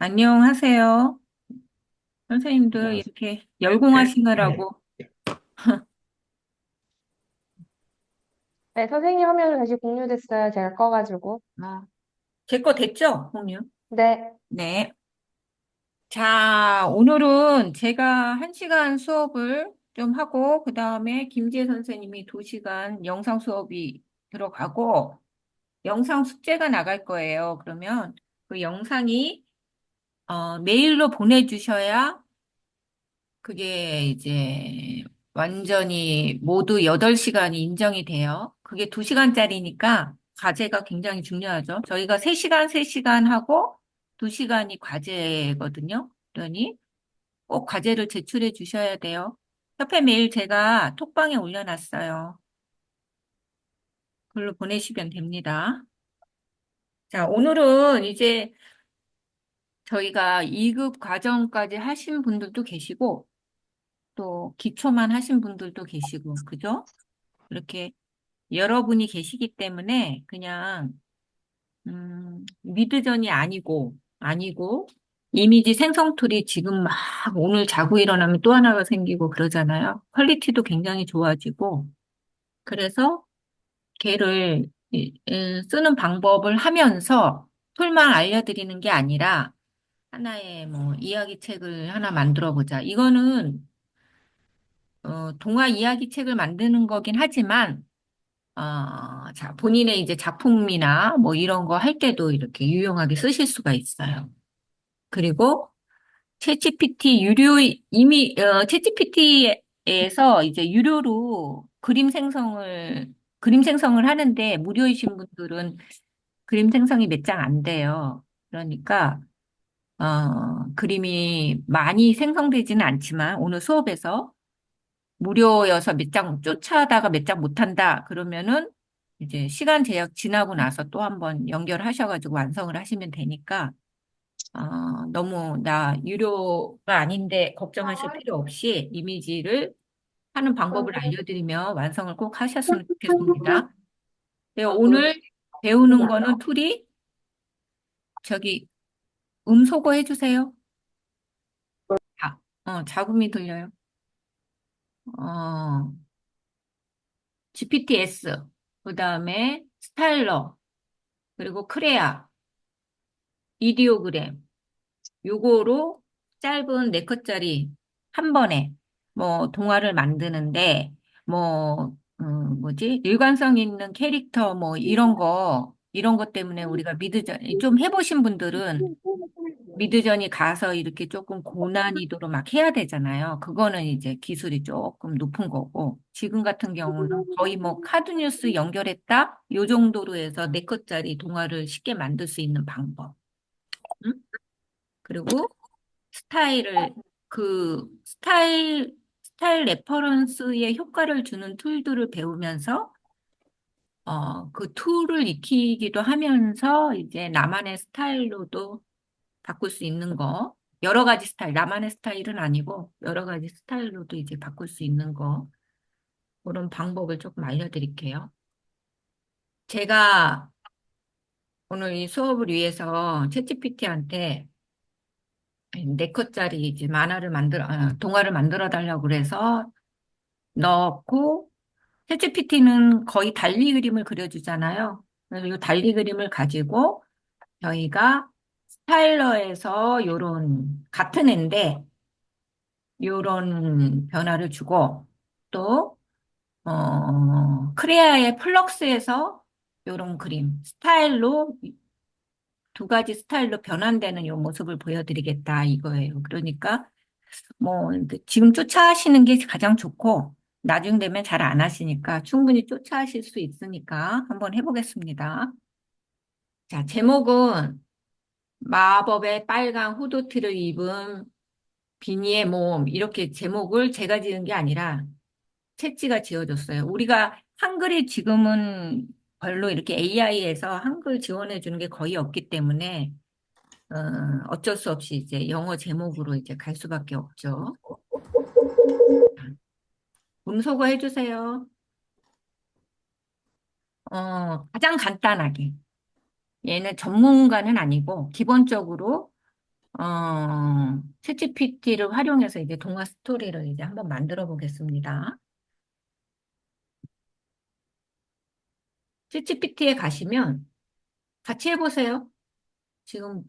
안녕하세요. 선생님도 안녕하세요. 이렇게 네. 열공하시느라고. 네, 선생님 화면은 다시 공유됐어요. 제가 꺼가지고. 제 거 됐죠? 공유? 네. 네. 자, 오늘은 제가 1시간 수업을 좀 하고, 그 다음에 김지혜 선생님이 2시간 영상 수업이 들어가고, 영상 숙제가 나갈 거예요. 그러면 그 영상이 메일로 보내주셔야 그게 이제 완전히 모두 8시간이 인정이 돼요. 그게 2시간짜리니까 과제가 굉장히 중요하죠. 저희가 3시간, 3시간 하고 2시간이 과제거든요. 그러니 꼭 과제를 제출해 주셔야 돼요. 협회 메일 제가 톡방에 올려놨어요. 그걸로 보내시면 됩니다. 자, 오늘은 이제 저희가 2급 과정까지 하신 분들도 계시고 또 기초만 하신 분들도 계시고, 그죠? 이렇게 여러분이 계시기 때문에 그냥 미드전이 아니고 이미지 생성 툴이 지금 막 오늘 자고 일어나면 또 하나가 생기고 그러잖아요. 퀄리티도 굉장히 좋아지고 그래서 걔를 쓰는 방법을 하면서 툴만 알려드리는 게 아니라 하나의 뭐 이야기 책을 하나 만들어 보자. 이거는 동화 이야기 책을 만드는 거긴 하지만 자, 본인의 이제 작품이나 뭐 이런 거 할 때도 이렇게 유용하게 쓰실 수가 있어요. 그리고 챗GPT 챗GPT에서 이제 유료로 그림 생성을 하는데 무료이신 분들은 그림 생성이 몇 장 안 돼요. 그러니까 그림이 많이 생성되지는 않지만 오늘 수업에서 무료여서 몇 장 쫓아다가 몇 장 못한다. 그러면은 이제 시간 제약 지나고 나서 또 한번 연결하셔가지고 완성을 하시면 되니까, 너무 나 유료가 아닌데 걱정하실 필요 없이 이미지를 하는 방법을 알려드리면 완성을 꼭 하셨으면 좋겠습니다. 네, 오늘 배우는 거는 툴이 저기 음소거 해주세요. 자금이 들려요. 어, GPTS, 그 다음에 스타일러, 그리고 크레아, 이디오그램, 요거로 짧은 4컷짜리 한 번에 뭐 동화를 만드는데 뭐, 뭐지? 일관성 있는 캐릭터 뭐 이런 것 때문에 우리가 좀 해보신 분들은 미드전이 가서 이렇게 조금 고난이도로 막 해야 되잖아요. 그거는 이제 기술이 조금 높은 거고, 지금 같은 경우는 거의 뭐 카드뉴스 연결했다? 요 정도로 해서 4컷짜리 동화를 쉽게 만들 수 있는 방법. 응? 그리고 스타일을, 스타일 레퍼런스에 효과를 주는 툴들을 배우면서, 그 툴을 익히기도 하면서 이제 나만의 스타일로도 바꿀 수 있는 거, 여러 가지 스타일, 나만의 스타일은 아니고 여러 가지 스타일로도 이제 바꿀 수 있는 거, 그런 방법을 조금 알려드릴게요. 제가 오늘 이 수업을 위해서 챗GPT한테 4컷짜리 이제 동화를 만들어 달라고 그래서 넣었고, 챗GPT는 거의 달리 그림을 그려주잖아요. 그래서 이 달리 그림을 가지고 저희가 스타일러에서 요런 같은 앤데 요런 변화를 주고 또 크레아의 플럭스에서 요런 그림 스타일로 2가지 스타일로 변환되는 요 모습을 보여드리겠다 이거예요. 그러니까 뭐 지금 쫓아하시는 게 가장 좋고 나중 되면 잘 안 하시니까 충분히 쫓아하실 수 있으니까 한번 해보겠습니다. 자, 제목은 마법의 빨강 후드티를 입은 비니의 몸 이렇게 제목을 제가 지은 게 아니라 채찌가 지어줬어요. 우리가 한글이 지금은 별로 이렇게 AI에서 한글 지원해 주는 게 거의 없기 때문에 어쩔 수 없이 이제 영어 제목으로 이제 갈 수밖에 없죠. 음소거 해주세요. 가장 간단하게. 얘는 전문가는 아니고 기본적으로 챗GPT를 활용해서 이제 동화 스토리를 이제 한번 만들어 보겠습니다. 챗GPT에 가시면 같이 해보세요. 지금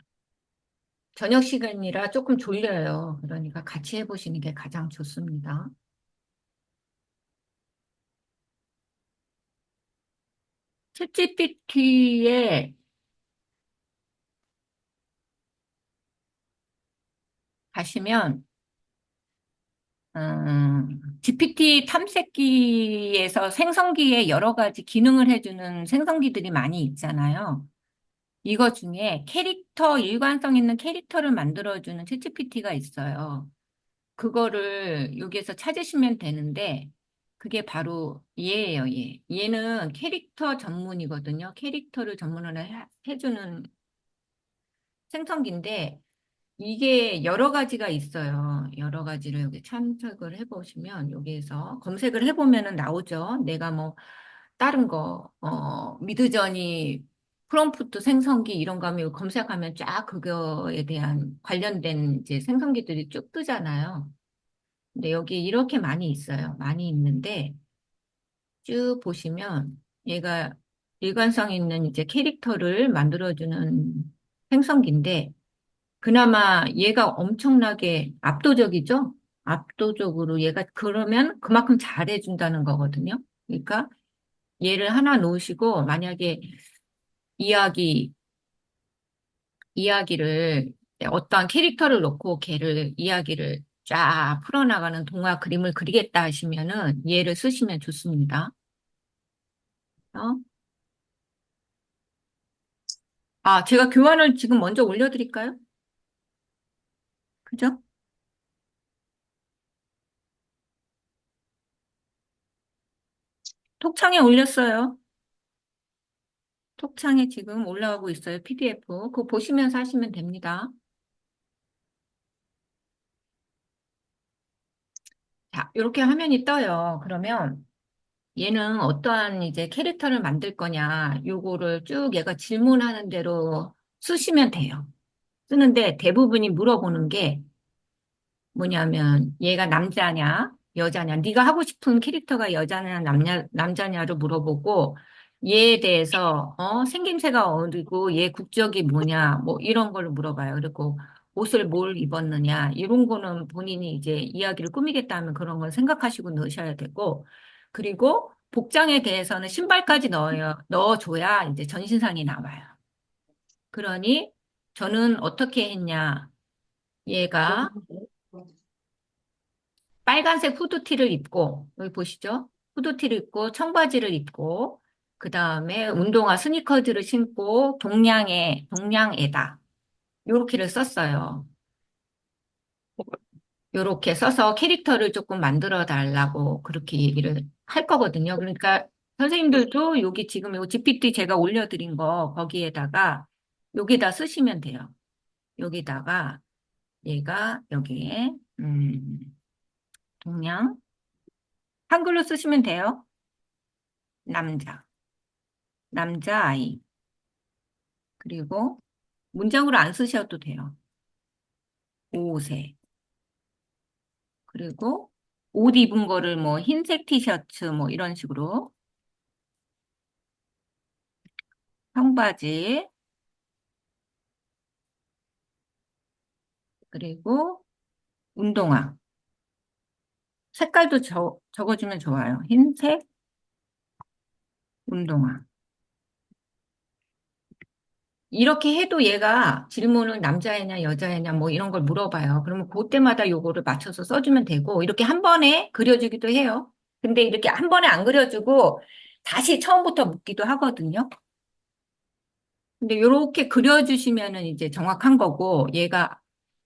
저녁 시간이라 조금 졸려요. 그러니까 같이 해보시는 게 가장 좋습니다. 챗GPT에 가시면 GPT 탐색기에서 생성기에 여러 가지 기능을 해주는 생성기들이 많이 있잖아요. 이거 중에 캐릭터, 일관성 있는 캐릭터를 만들어주는 챗GPT가 있어요. 그거를 여기에서 찾으시면 되는데, 그게 바로 얘예요, 얘. 얘는 캐릭터 전문이거든요. 캐릭터를 전문으로 해주는 생성기인데, 이게 여러 가지가 있어요. 여러 가지를 여기 참석을 해보시면 여기에서 검색을 해보면은 나오죠. 내가 뭐 다른 거, 미드저니 프롬프트 생성기 이런 거 하면 검색하면 쫙 그거에 대한 관련된 이제 생성기들이 쭉 뜨잖아요. 근데 여기 이렇게 많이 있어요. 많이 있는데 쭉 보시면 얘가 일관성 있는 이제 캐릭터를 만들어주는 생성기인데 그나마 얘가 엄청나게 압도적이죠? 압도적으로 얘가 그러면 그만큼 잘해준다는 거거든요. 그러니까 얘를 하나 놓으시고 만약에 이야기, 이야기를 어떠한 캐릭터를 놓고 걔를 이야기를 쫙 풀어나가는 동화 그림을 그리겠다 하시면은 얘를 쓰시면 좋습니다. 어? 아, 제가 교환을 지금 먼저 올려드릴까요? 그죠? 톡창에 올렸어요. 톡창에 지금 올라오고 있어요. PDF. 그거 보시면서 하시면 됩니다. 자, 이렇게 화면이 떠요. 그러면 얘는 어떠한 이제 캐릭터를 만들 거냐, 요거를 쭉 얘가 질문하는 대로 쓰시면 돼요. 쓰는데 대부분이 물어보는 게 뭐냐면 얘가 남자냐, 여자냐, 네가 하고 싶은 캐릭터가 여자냐, 남자냐를 물어보고 얘에 대해서 생김새가 어디고 얘 국적이 뭐냐, 뭐 이런 걸 물어봐요. 그리고 옷을 뭘 입었느냐, 이런 거는 본인이 이제 이야기를 꾸미겠다 하면 그런 건 생각하시고 넣으셔야 되고 그리고 복장에 대해서는 신발까지 넣어줘야 이제 전신상이 나와요. 그러니 저는 어떻게 했냐, 얘가 빨간색 후드티를 입고, 여기 보시죠? 후드티를 입고, 청바지를 입고, 그 다음에 운동화 스니커즈를 신고, 동양에다. 요렇게를 썼어요. 요렇게 써서 캐릭터를 조금 만들어 달라고 그렇게 얘기를 할 거거든요. 그러니까 선생님들도 여기 지금 요 GPT 제가 올려드린 거, 거기에다가, 여기다 쓰시면 돼요. 여기다가, 얘가 여기에, 동양, 한글로 쓰시면 돼요. 남자. 남자아이. 그리고 문장으로 안 쓰셔도 돼요. 5세. 그리고 옷 입은 거를 뭐 흰색 티셔츠 뭐 이런 식으로 청바지 그리고 운동화. 색깔도 적어주면 좋아요. 흰색 운동화. 이렇게 해도 얘가 질문을 남자애냐 여자애냐 뭐 이런 걸 물어봐요. 그러면 그때마다 요거를 맞춰서 써주면 되고 이렇게 한 번에 그려주기도 해요. 근데 이렇게 한 번에 안 그려주고 다시 처음부터 묻기도 하거든요. 근데 이렇게 그려주시면은 이제 정확한 거고, 얘가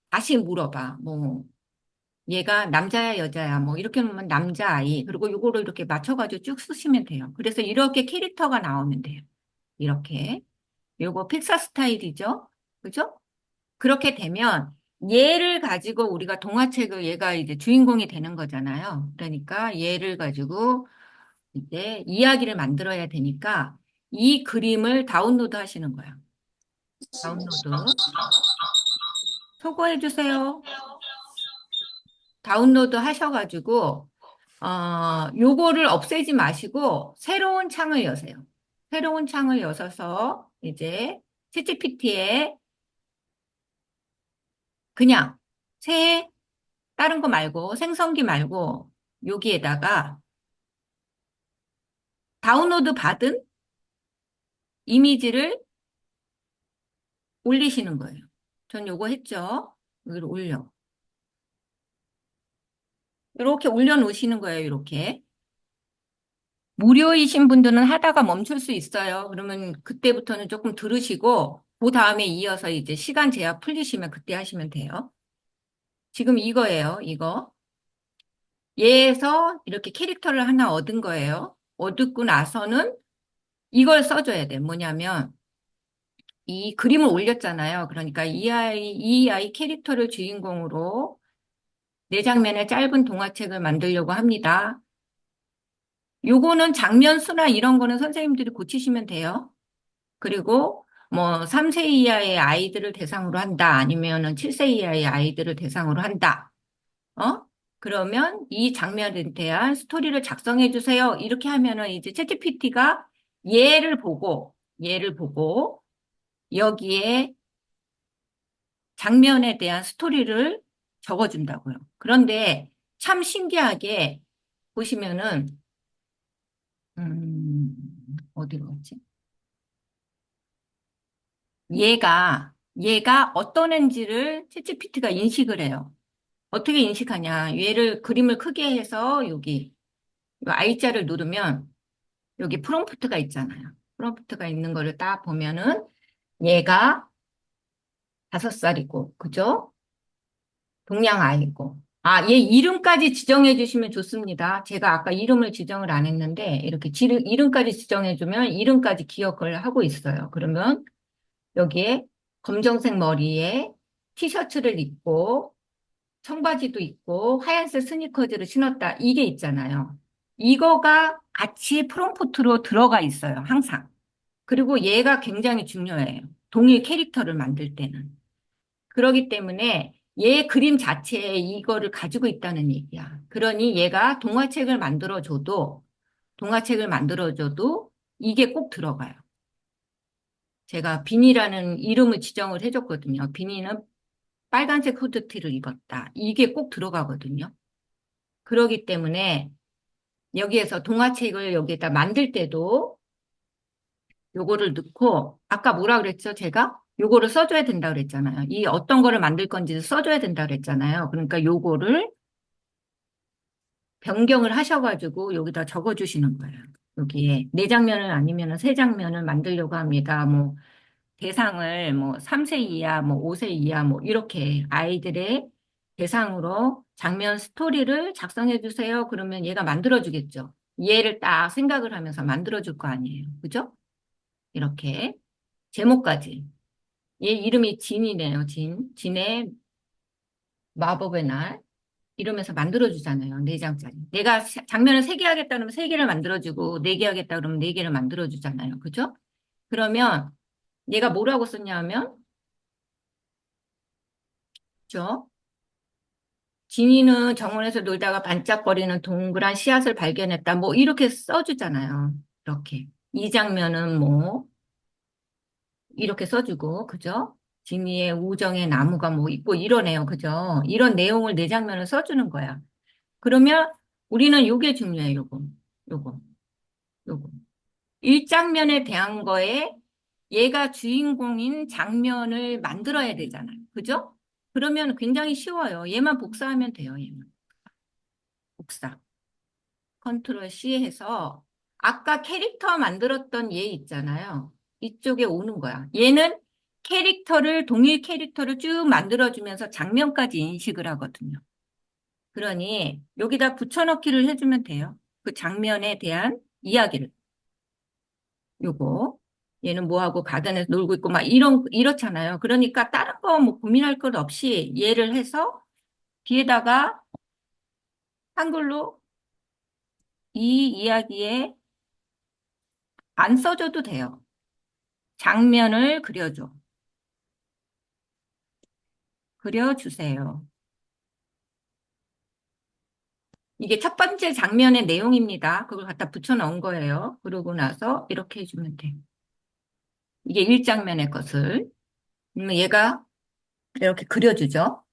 다시 물어봐. 뭐, 얘가 남자야, 여자야. 뭐, 이렇게 놓으면 남자아이. 그리고 요거를 이렇게 맞춰가지고 쭉 쓰시면 돼요. 그래서 이렇게 캐릭터가 나오면 돼요. 이렇게. 요거 픽사 스타일이죠? 그죠? 그렇게 되면 얘를 가지고 우리가 동화책을 얘가 이제 주인공이 되는 거잖아요. 그러니까 얘를 가지고 이제 이야기를 만들어야 되니까 이 그림을 다운로드 하시는 거예요. 다운로드. 초고해 주세요. 다운로드 하셔가지고, 요거를 없애지 마시고, 새로운 창을 여세요. 새로운 창을 여셔서, 이제, 챗GPT에 그냥, 새, 다른 거 말고, 생성기 말고, 여기에다가 다운로드 받은 이미지를 올리시는 거예요. 전 요거 했죠? 여기를 올려. 이렇게 올려놓으시는 거예요, 이렇게. 무료이신 분들은 하다가 멈출 수 있어요. 그러면 그때부터는 조금 들으시고, 그 다음에 이어서 이제 시간 제약 풀리시면 그때 하시면 돼요. 지금 이거예요, 이거. 얘에서 이렇게 캐릭터를 하나 얻은 거예요. 얻고 나서는 이걸 써줘야 돼. 뭐냐면, 이 그림을 올렸잖아요. 그러니까 이 아이 캐릭터를 주인공으로 네 장면의 짧은 동화책을 만들려고 합니다. 요거는 장면 수나 이런 거는 선생님들이 고치시면 돼요. 그리고 뭐 3세 이하의 아이들을 대상으로 한다. 아니면은 7세 이하의 아이들을 대상으로 한다. 어? 그러면 이 장면에 대한 스토리를 작성해 주세요. 이렇게 하면은 이제 챗GPT가 얘를 보고 여기에 장면에 대한 스토리를 적어준다고요. 그런데 참 신기하게 보시면은 음, 어디로 갔지? 얘가 어떤 애인지를 챗GPT가 인식을 해요. 어떻게 인식하냐? 얘를 그림을 크게 해서 여기 이 I자를 누르면 여기 프롬프트가 있잖아요. 프롬프트가 있는 거를 딱 보면은 얘가 5살이고, 그죠? 동양 아이고. 얘 이름까지 지정해 주시면 좋습니다. 제가 아까 이름을 지정을 안 했는데 이렇게 이름까지 지정해 주면 이름까지 기억을 하고 있어요. 그러면 여기에 검정색 머리에 티셔츠를 입고 청바지도 입고 하얀색 스니커즈를 신었다. 이게 있잖아요. 이거가 같이 프롬프트로 들어가 있어요. 항상. 그리고 얘가 굉장히 중요해요. 동일 캐릭터를 만들 때는. 그러기 때문에 얘 그림 자체에 이거를 가지고 있다는 얘기야. 그러니 얘가 동화책을 만들어줘도 이게 꼭 들어가요. 제가 비니라는 이름을 지정을 해줬거든요. 비니는 빨간색 후드티를 입었다. 이게 꼭 들어가거든요. 그러기 때문에 여기에서 동화책을 여기에다 만들 때도 요거를 넣고 아까 뭐라 그랬죠? 제가 요거를 써줘야 된다 그랬잖아요. 이 어떤 거를 만들 건지 써줘야 된다 그랬잖아요. 그러니까 요거를 변경을 하셔가지고 여기다 적어주시는 거예요. 여기에 네 장면을 아니면 세 장면을 만들려고 합니다. 뭐 대상을 뭐 3세 이하, 뭐 5세 이하, 뭐 이렇게 아이들의 대상으로 장면 스토리를 작성해 주세요. 그러면 얘가 만들어 주겠죠. 얘를 딱 생각을 하면서 만들어 줄 거 아니에요. 그죠? 이렇게 제목까지. 얘 이름이 진이네요. 진의 마법의 날. 이러면서 만들어 주잖아요. 네 장짜리. 내가 장면을 세 개 하겠다 그러면 세 개를 만들어 주고 네 개 하겠다 그러면 네 개를 만들어 주잖아요. 그죠? 그러면 얘가 뭐라고 썼냐면 그죠? 진이는 정원에서 놀다가 반짝거리는 동그란 씨앗을 발견했다. 뭐 이렇게 써주잖아요. 이렇게. 이 장면은 뭐 이렇게 써주고 그죠? 진이의 우정의 나무가 뭐 있고 이러네요. 그죠? 이런 내용을 내 장면을 써주는 거야. 그러면 우리는 요게 중요해요. 요거, 요거. 1장면에 대한 거에 얘가 주인공인 장면을 만들어야 되잖아요. 그죠? 그러면 굉장히 쉬워요. 얘만 복사하면 돼요. 얘만. 복사. 컨트롤 C 해서 아까 캐릭터 만들었던 얘 있잖아요. 이쪽에 오는 거야. 얘는 동일 캐릭터를 쭉 만들어주면서 장면까지 인식을 하거든요. 그러니 여기다 붙여넣기를 해주면 돼요. 그 장면에 대한 이야기를. 요거. 얘는 뭐하고 가든에서 놀고 있고 막 이렇잖아요. 그러니까 다른 거 뭐 고민할 것 없이 얘를 해서 뒤에다가 한글로 이 이야기에 안 써줘도 돼요. 장면을 그려줘. 그려주세요. 이게 첫 번째 장면의 내용입니다. 그걸 갖다 붙여 넣은 거예요. 그러고 나서 이렇게 해주면 돼. 이게 1장면의 것을. 그러면 얘가 이렇게 그려주죠.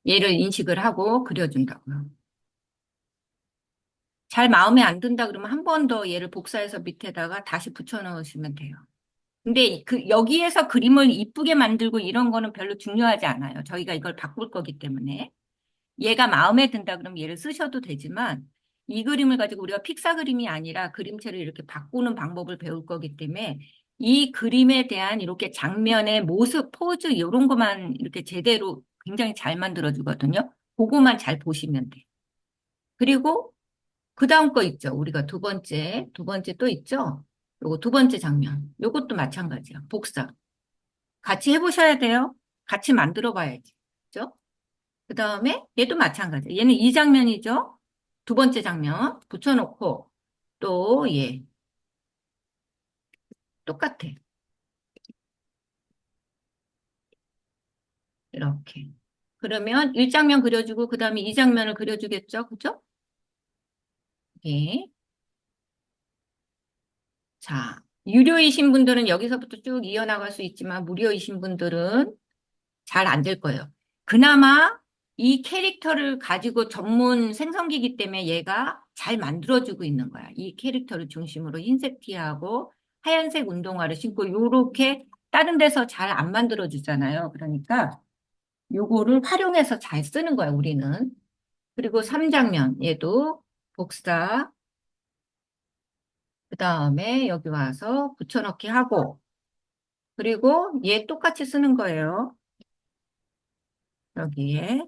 얘를 인식을 하고 그려준다고요. 잘 마음에 안 든다 그러면 한 번 더 얘를 복사해서 밑에다가 다시 붙여 넣으시면 돼요. 근데 여기에서 그림을 이쁘게 만들고 이런 거는 별로 중요하지 않아요. 저희가 이걸 바꿀 거기 때문에. 얘가 마음에 든다 그러면 얘를 쓰셔도 되지만 이 그림을 가지고 우리가 픽사 그림이 아니라 그림체를 이렇게 바꾸는 방법을 배울 거기 때문에 이 그림에 대한 이렇게 장면의 모습, 포즈 이런 것만 이렇게 제대로 굉장히 잘 만들어 주거든요. 그거만 잘 보시면 돼요. 그리고 그 다음 거 있죠. 우리가 두 번째 또 있죠. 요거 두 번째 장면. 요것도 마찬가지야. 복사. 같이 해보셔야 돼요. 같이 만들어 봐야지. 그죠? 그 다음에 얘도 마찬가지. 얘는 이 장면이죠. 두 번째 장면 붙여놓고 또 얘 똑같아. 이렇게. 그러면 1장면 그려주고 그 다음에 2장면을 그려주겠죠. 그죠? 예. 자, 유료이신 분들은 여기서부터 쭉 이어나갈 수 있지만 무료이신 분들은 잘 안 될 거예요. 그나마 이 캐릭터를 가지고 전문 생성기기 때문에 얘가 잘 만들어주고 있는 거야. 이 캐릭터를 중심으로 흰색 티하고 하얀색 운동화를 신고 요렇게 다른 데서 잘 안 만들어주잖아요. 그러니까 요거를 활용해서 잘 쓰는 거야, 우리는. 그리고 3장면, 얘도 복사, 그 다음에 여기 와서 붙여넣기 하고, 그리고 얘 똑같이 쓰는 거예요. 여기에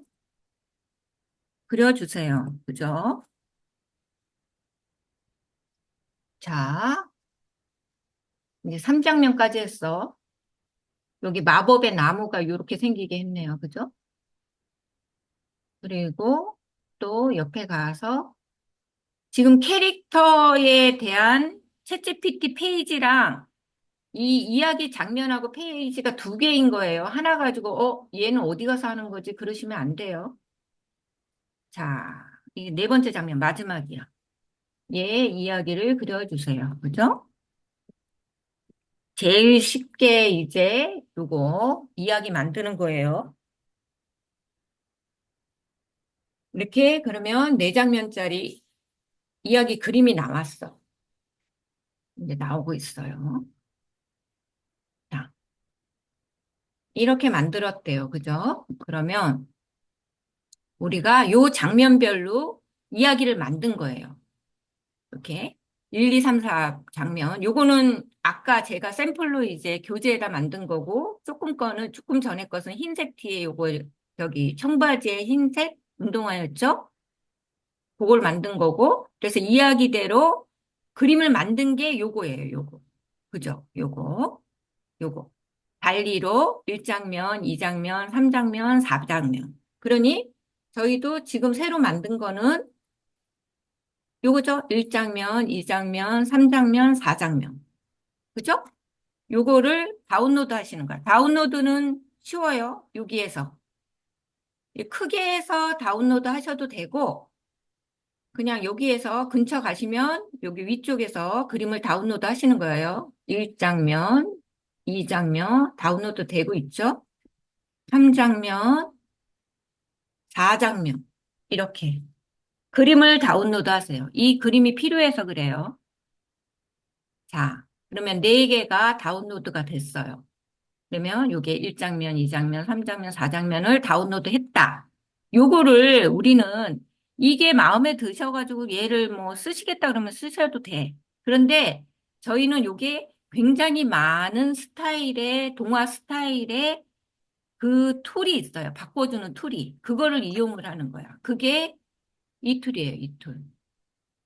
그려주세요. 그죠? 자, 이제 3장면까지 했어. 여기 마법의 나무가 이렇게 생기게 했네요. 그죠? 그리고 또 옆에 가서 지금 캐릭터에 대한 챗GPT 페이지랑 이 이야기 장면하고 페이지가 두 개인 거예요. 하나 가지고, 얘는 어디 가서 하는 거지? 그러시면 안 돼요. 자, 이게 네 번째 장면, 마지막이야. 얘 이야기를 그려주세요. 그죠? 제일 쉽게 이제 요거 이야기 만드는 거예요. 이렇게 그러면 네 장면짜리 이야기 그림이 나왔어. 이제 나오고 있어요. 자, 이렇게 만들었대요. 그죠? 그러면 우리가 요 장면별로 이야기를 만든 거예요. 이렇게 1, 2, 3, 4 장면. 요거는 아까 제가 샘플로 이제 교재에다 만든 거고 조금 전에 것은 흰색 티에 요거 여기 청바지에 흰색 운동화였죠? 그걸 만든 거고 그래서 이야기대로 그림을 만든 게 요거예요. 요거. 그죠? 요거. 달리로 1장면, 2장면, 3장면, 4장면. 그러니 저희도 지금 새로 만든 거는 요거죠? 1장면, 2장면, 3장면, 4장면. 그죠? 요거를 다운로드 하시는 거야. 다운로드는 쉬워요. 여기에서. 크게 해서 다운로드 하셔도 되고, 그냥 여기에서 근처 가시면 여기 위쪽에서 그림을 다운로드 하시는 거예요. 1장면, 2장면 다운로드 되고 있죠? 3장면, 4장면. 이렇게. 그림을 다운로드 하세요. 이 그림이 필요해서 그래요. 자, 그러면 네개가 다운로드가 됐어요. 그러면 요게 1장면, 2장면, 3장면, 4장면을 다운로드 했다. 요거를 우리는 이게 마음에 드셔가지고 얘를 뭐 쓰시겠다 그러면 쓰셔도 돼. 그런데 저희는 요게 굉장히 많은 스타일의, 동화 스타일의 그 툴이 있어요. 바꿔주는 툴이. 그거를 이용을 하는 거야. 그게 이 툴이에요, 이 툴.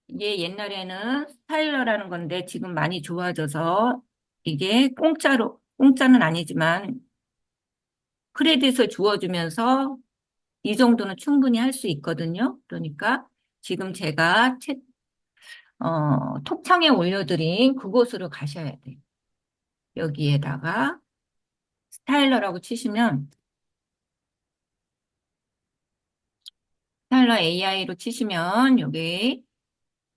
이게 옛날에는 스타일러라는 건데 지금 많이 좋아져서 이게 공짜는 아니지만 크레딧을 주어주면서 이 정도는 충분히 할 수 있거든요. 그러니까 지금 제가 톡창에 올려드린 그곳으로 가셔야 돼요. 여기에다가 스타일러라고 치시면 컴파일러 AI로 치시면 여기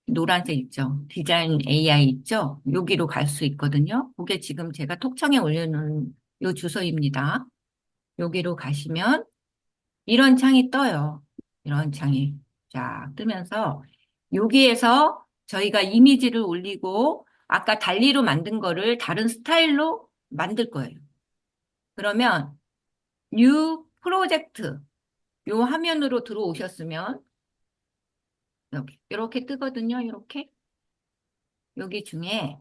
노란색 있죠? 디자인 AI 있죠? 여기로 갈 수 있거든요. 그게 지금 제가 톡창에 올려놓은 요 주소입니다. 여기로 가시면 이런 창이 떠요. 이런 창이. 자, 뜨면서 여기에서 저희가 이미지를 올리고 아까 달리로 만든 거를 다른 스타일로 만들 거예요. 그러면 뉴 프로젝트 요 화면으로 들어오셨으면 여기 이렇게 뜨거든요. 이렇게. 여기 중에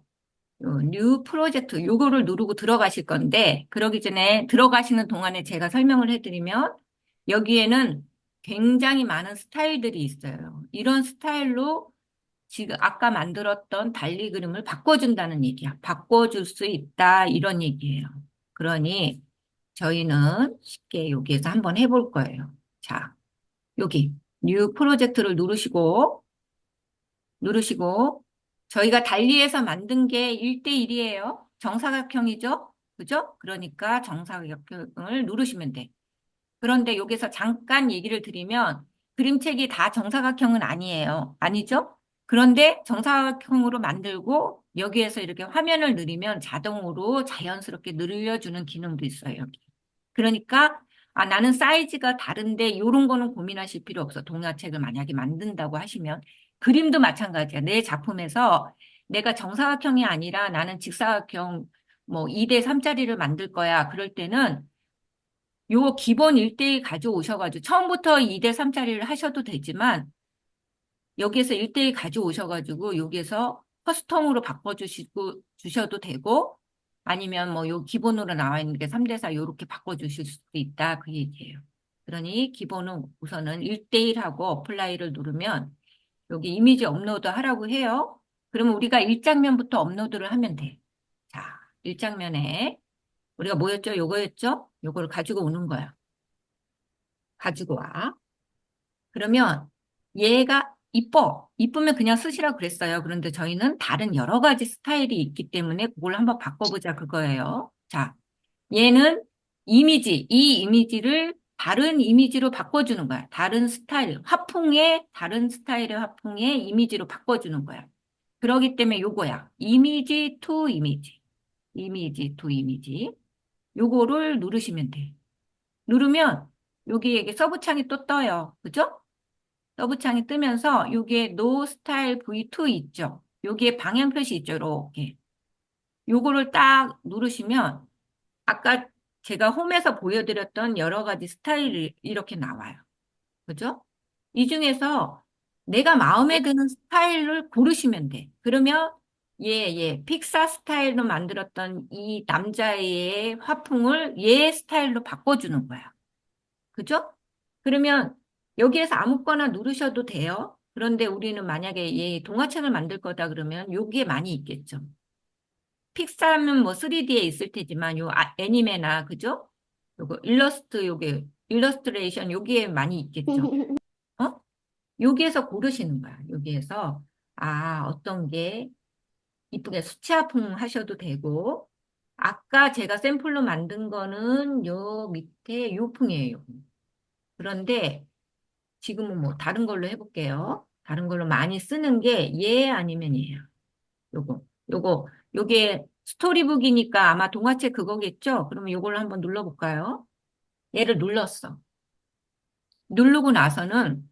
뉴 프로젝트 요거를 누르고 들어가실 건데 그러기 전에 들어가시는 동안에 제가 설명을 해드리면 여기에는 굉장히 많은 스타일들이 있어요. 이런 스타일로 지금 아까 만들었던 달리 그림을 바꿔준다는 얘기야. 바꿔줄 수 있다 이런 얘기예요. 그러니 저희는 쉽게 여기에서 한번 해볼 거예요. 자, 여기 뉴 프로젝트를 누르시고 저희가 달리에서 만든 게 1대1이에요. 정사각형이죠? 그죠? 그러니까 정사각형을 누르시면 돼. 그런데 여기서 잠깐 얘기를 드리면 그림책이 다 정사각형은 아니에요. 아니죠? 그런데 정사각형으로 만들고 여기에서 이렇게 화면을 누르면 자동으로 자연스럽게 늘려주는 기능도 있어요. 여기. 그러니까 나는 사이즈가 다른데 이런 거는 고민하실 필요 없어. 동화책을 만약에 만든다고 하시면 그림도 마찬가지야. 내 작품에서 내가 정사각형이 아니라 나는 직사각형 뭐 2대 3짜리를 만들 거야. 그럴 때는 요 기본 1대1 가져오셔가지고 처음부터 2대 3짜리를 하셔도 되지만 여기에서 1대1 가져오셔가지고 여기에서 커스텀으로 바꿔주시고 주셔도 되고 아니면 뭐 요 기본으로 나와 있는 게 3대4 요렇게 바꿔주실 수도 있다 그 얘기예요. 그러니 기본은 우선은 1대1 하고 어플라이를 누르면 여기 이미지 업로드 하라고 해요. 그러면 우리가 1장면부터 업로드를 하면 돼. 자, 1장면에 우리가 뭐였죠? 요거였죠? 요거를 가지고 오는 거야. 가지고 와. 그러면 얘가 이뻐. 이쁘면 그냥 쓰시라고 그랬어요. 그런데 저희는 다른 여러 가지 스타일이 있기 때문에 그걸 한번 바꿔보자 그거예요. 자, 얘는 이 이미지를 다른 이미지로 바꿔주는 거야. 다른 스타일, 다른 스타일의 화풍의 이미지로 바꿔주는 거야. 그러기 때문에 요거야. 이미지 투 이미지. 이미지 투 이미지. 요거를 누르시면 돼. 누르면 여기에 서브창이 또 떠요. 그죠? 서브창이 뜨면서 여기에 노 스타일 V2 있죠? 여기에 방향 표시 있죠? 이렇게. 요거를 딱 누르시면 아까 제가 홈에서 보여드렸던 여러 가지 스타일이 이렇게 나와요. 그죠? 이 중에서 내가 마음에 드는 스타일을 고르시면 돼. 그러면 픽사 스타일로 만들었던 이 남자의 화풍을 얘 스타일로 바꿔주는 거야. 그죠? 그러면 여기에서 아무거나 누르셔도 돼요. 그런데 우리는 만약에 얘 동화책을 만들 거다 그러면 여기에 많이 있겠죠. 픽사는 뭐 3D에 있을 테지만 요 애니메나 그죠? 요거 요게 일러스트레이션 여기에 많이 있겠죠. 어? 여기에서 고르시는 거야. 여기에서 어떤 게 이쁘게 수채화풍 하셔도 되고 아까 제가 샘플로 만든 거는 요 밑에 요 풍이에요. 그런데 지금은 뭐 다른 걸로 해볼게요. 다른 걸로 많이 쓰는 게 얘 아니면 얘야. 요게 스토리북이니까 아마 동화책 그거겠죠? 그러면 요걸로 한번 눌러볼까요? 얘를 눌렀어. 누르고 나서는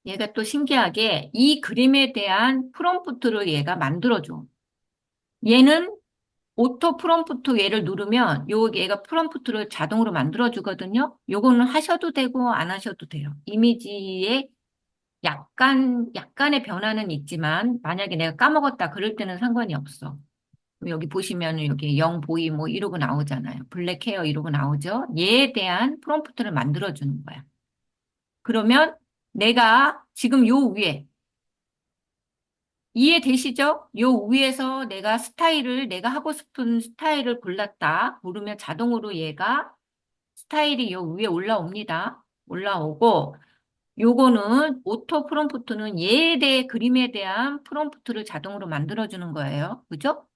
얘가 또 신기하게 이 그림에 대한 프롬프트를 얘가 만들어줘. 얘는 오토 프롬프트 얘를 누르면 얘가 프롬프트를 자동으로 만들어주거든요. 요거는 하셔도 되고 안 하셔도 돼요. 이미지에 약간의 변화는 있지만 만약에 내가 까먹었다 그럴 때는 상관이 없어. 여기 보시면 여기 영 보이 뭐 이러고 나오잖아요. 블랙 헤어 이러고 나오죠. 얘에 대한 프롬프트를 만들어주는 거야. 그러면 내가 지금 요 위에 이해되시죠? 요 위에서 내가 하고 싶은 스타일을 골랐다. 고르면 자동으로 얘가 스타일이 요 위에 올라옵니다. 올라오고 요거는 오토 프롬프트는 얘에 대해 그림에 대한 프롬프트를 자동으로 만들어주는 거예요. 그죠?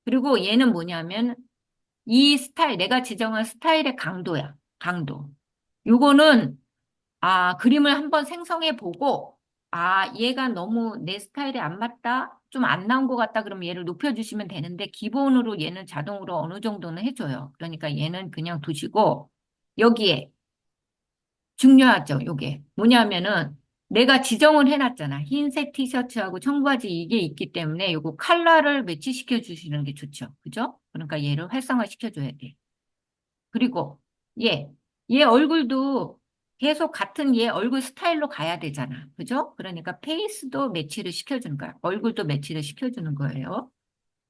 그리고 얘는 뭐냐면 이 스타일, 내가 지정한 스타일의 강도야. 강도. 요거는 그림을 한번 생성해 보고, 얘가 너무 내 스타일에 안 맞다? 좀 안 나온 것 같다? 그러면 얘를 높여주시면 되는데, 기본으로 얘는 자동으로 어느 정도는 해줘요. 그러니까 얘는 그냥 두시고, 여기에 중요하죠, 요게. 뭐냐면은, 내가 지정을 해놨잖아. 흰색 티셔츠하고 청바지 이게 있기 때문에 요거 컬러를 매치시켜 주시는 게 좋죠. 그죠? 그러니까 얘를 활성화 시켜줘야 돼. 그리고 얘, 얘 얼굴도 계속 같은 얘 얼굴 스타일로 가야 되잖아. 그죠? 그러니까 페이스도 매치를 시켜주는 거야. 얼굴도 매치를 시켜주는 거예요.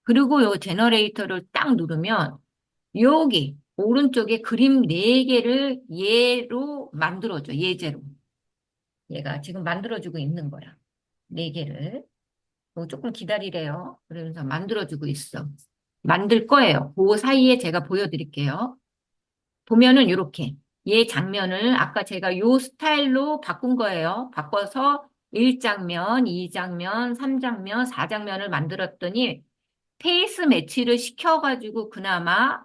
그리고 요 제너레이터를 딱 누르면 여기 오른쪽에 그림 네개를 얘로 만들어줘. 예제로. 얘가 지금 만들어주고 있는 거야. 네개를 조금 기다리래요. 그러면서 만들어주고 있어. 만들 거예요. 그 사이에 제가 보여드릴게요. 보면은 이렇게 얘 장면을 아까 제가 요 스타일로 바꾼 거예요. 바꿔서 1장면, 2장면, 3장면, 4장면을 만들었더니 페이스 매치를 시켜가지고 그나마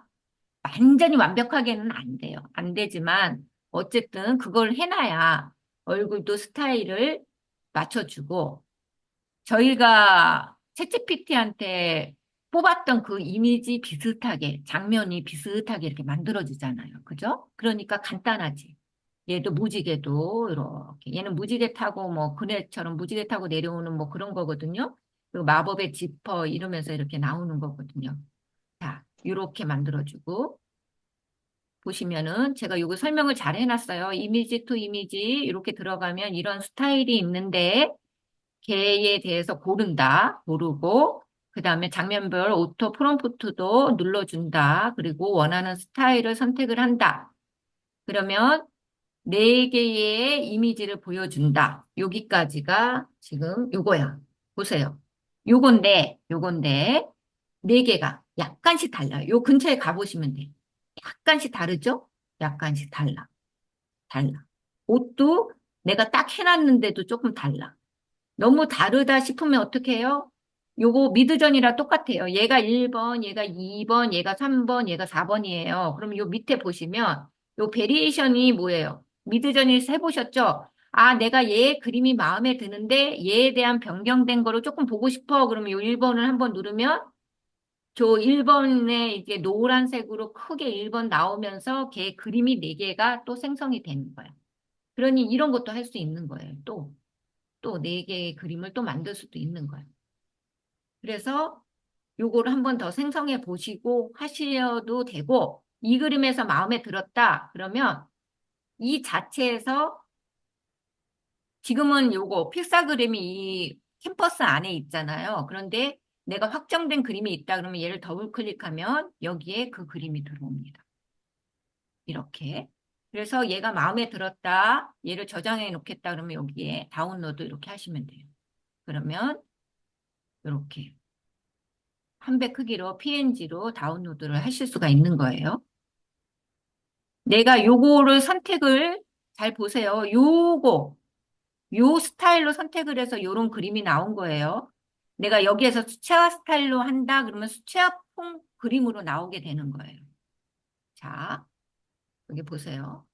완전히 완벽하게는 안 돼요. 안 되지만 어쨌든 그걸 해놔야 얼굴도 스타일을 맞춰주고 저희가 챗GPT한테 뽑았던 그 이미지 비슷하게, 장면이 비슷하게 이렇게 만들어지잖아요. 그죠? 그러니까 간단하지. 얘도 무지개도 이렇게. 얘는 무지개 타고 뭐 그네처럼 무지개 타고 내려오는 뭐 그런 거거든요. 그리고 마법의 지퍼 이러면서 이렇게 나오는 거거든요. 자, 이렇게 만들어주고 보시면은 제가 요거 설명을 잘 해놨어요. 이미지 투 이미지 이렇게 들어가면 이런 스타일이 있는데 걔에 대해서 고른다. 고르고, 그 다음에 장면별 오토 프롬프트도 눌러준다. 그리고 원하는 스타일을 선택을 한다. 그러면 네 개의 이미지를 보여준다. 여기까지가 지금 요거야. 보세요. 요건데, 네 개가 약간씩 달라요. 요 근처에 가보시면 돼. 약간씩 다르죠? 약간씩 달라. 달라. 옷도 내가 딱 해놨는데도 조금 달라. 너무 다르다 싶으면 어떻게 해요? 요거 미드전이랑 똑같아요. 얘가 1번, 얘가 2번, 얘가 3번, 얘가 4번이에요. 그럼 요 밑에 보시면 요 베리에이션이 뭐예요? 미드전이 해보셨죠? 내가 얘 그림이 마음에 드는데 얘에 대한 변경된 거를 조금 보고 싶어. 그러면 요 1번을 한번 누르면 저 1번에 이제 노란색으로 크게 1번 나오면서 걔 그림이 4개가 또 생성이 되는 거예요. 그러니 이런 것도 할 수 있는 거예요. 또 네 개의 그림을 또 만들 수도 있는 거예요. 그래서 요거를 한번 더 생성해 보시고 하셔도 되고, 이 그림에서 마음에 들었다. 그러면 이 자체에서 지금은 요거 필사그램이 이 캠퍼스 안에 있잖아요. 그런데 내가 확정된 그림이 있다. 그러면 얘를 더블 클릭하면 여기에 그 그림이 들어옵니다. 이렇게. 그래서 얘가 마음에 들었다. 얘를 저장해 놓겠다. 그러면 여기에 다운로드 이렇게 하시면 돼요. 그러면 이렇게. 한 배 크기로 PNG로 다운로드를 하실 수가 있는 거예요. 내가 요거를 선택을 잘 보세요. 요 스타일로 선택을 해서 요런 그림이 나온 거예요. 내가 여기에서 수채화 스타일로 한다 그러면 수채화 phong 그림으로 나오게 되는 거예요. 자, 여기 보세요.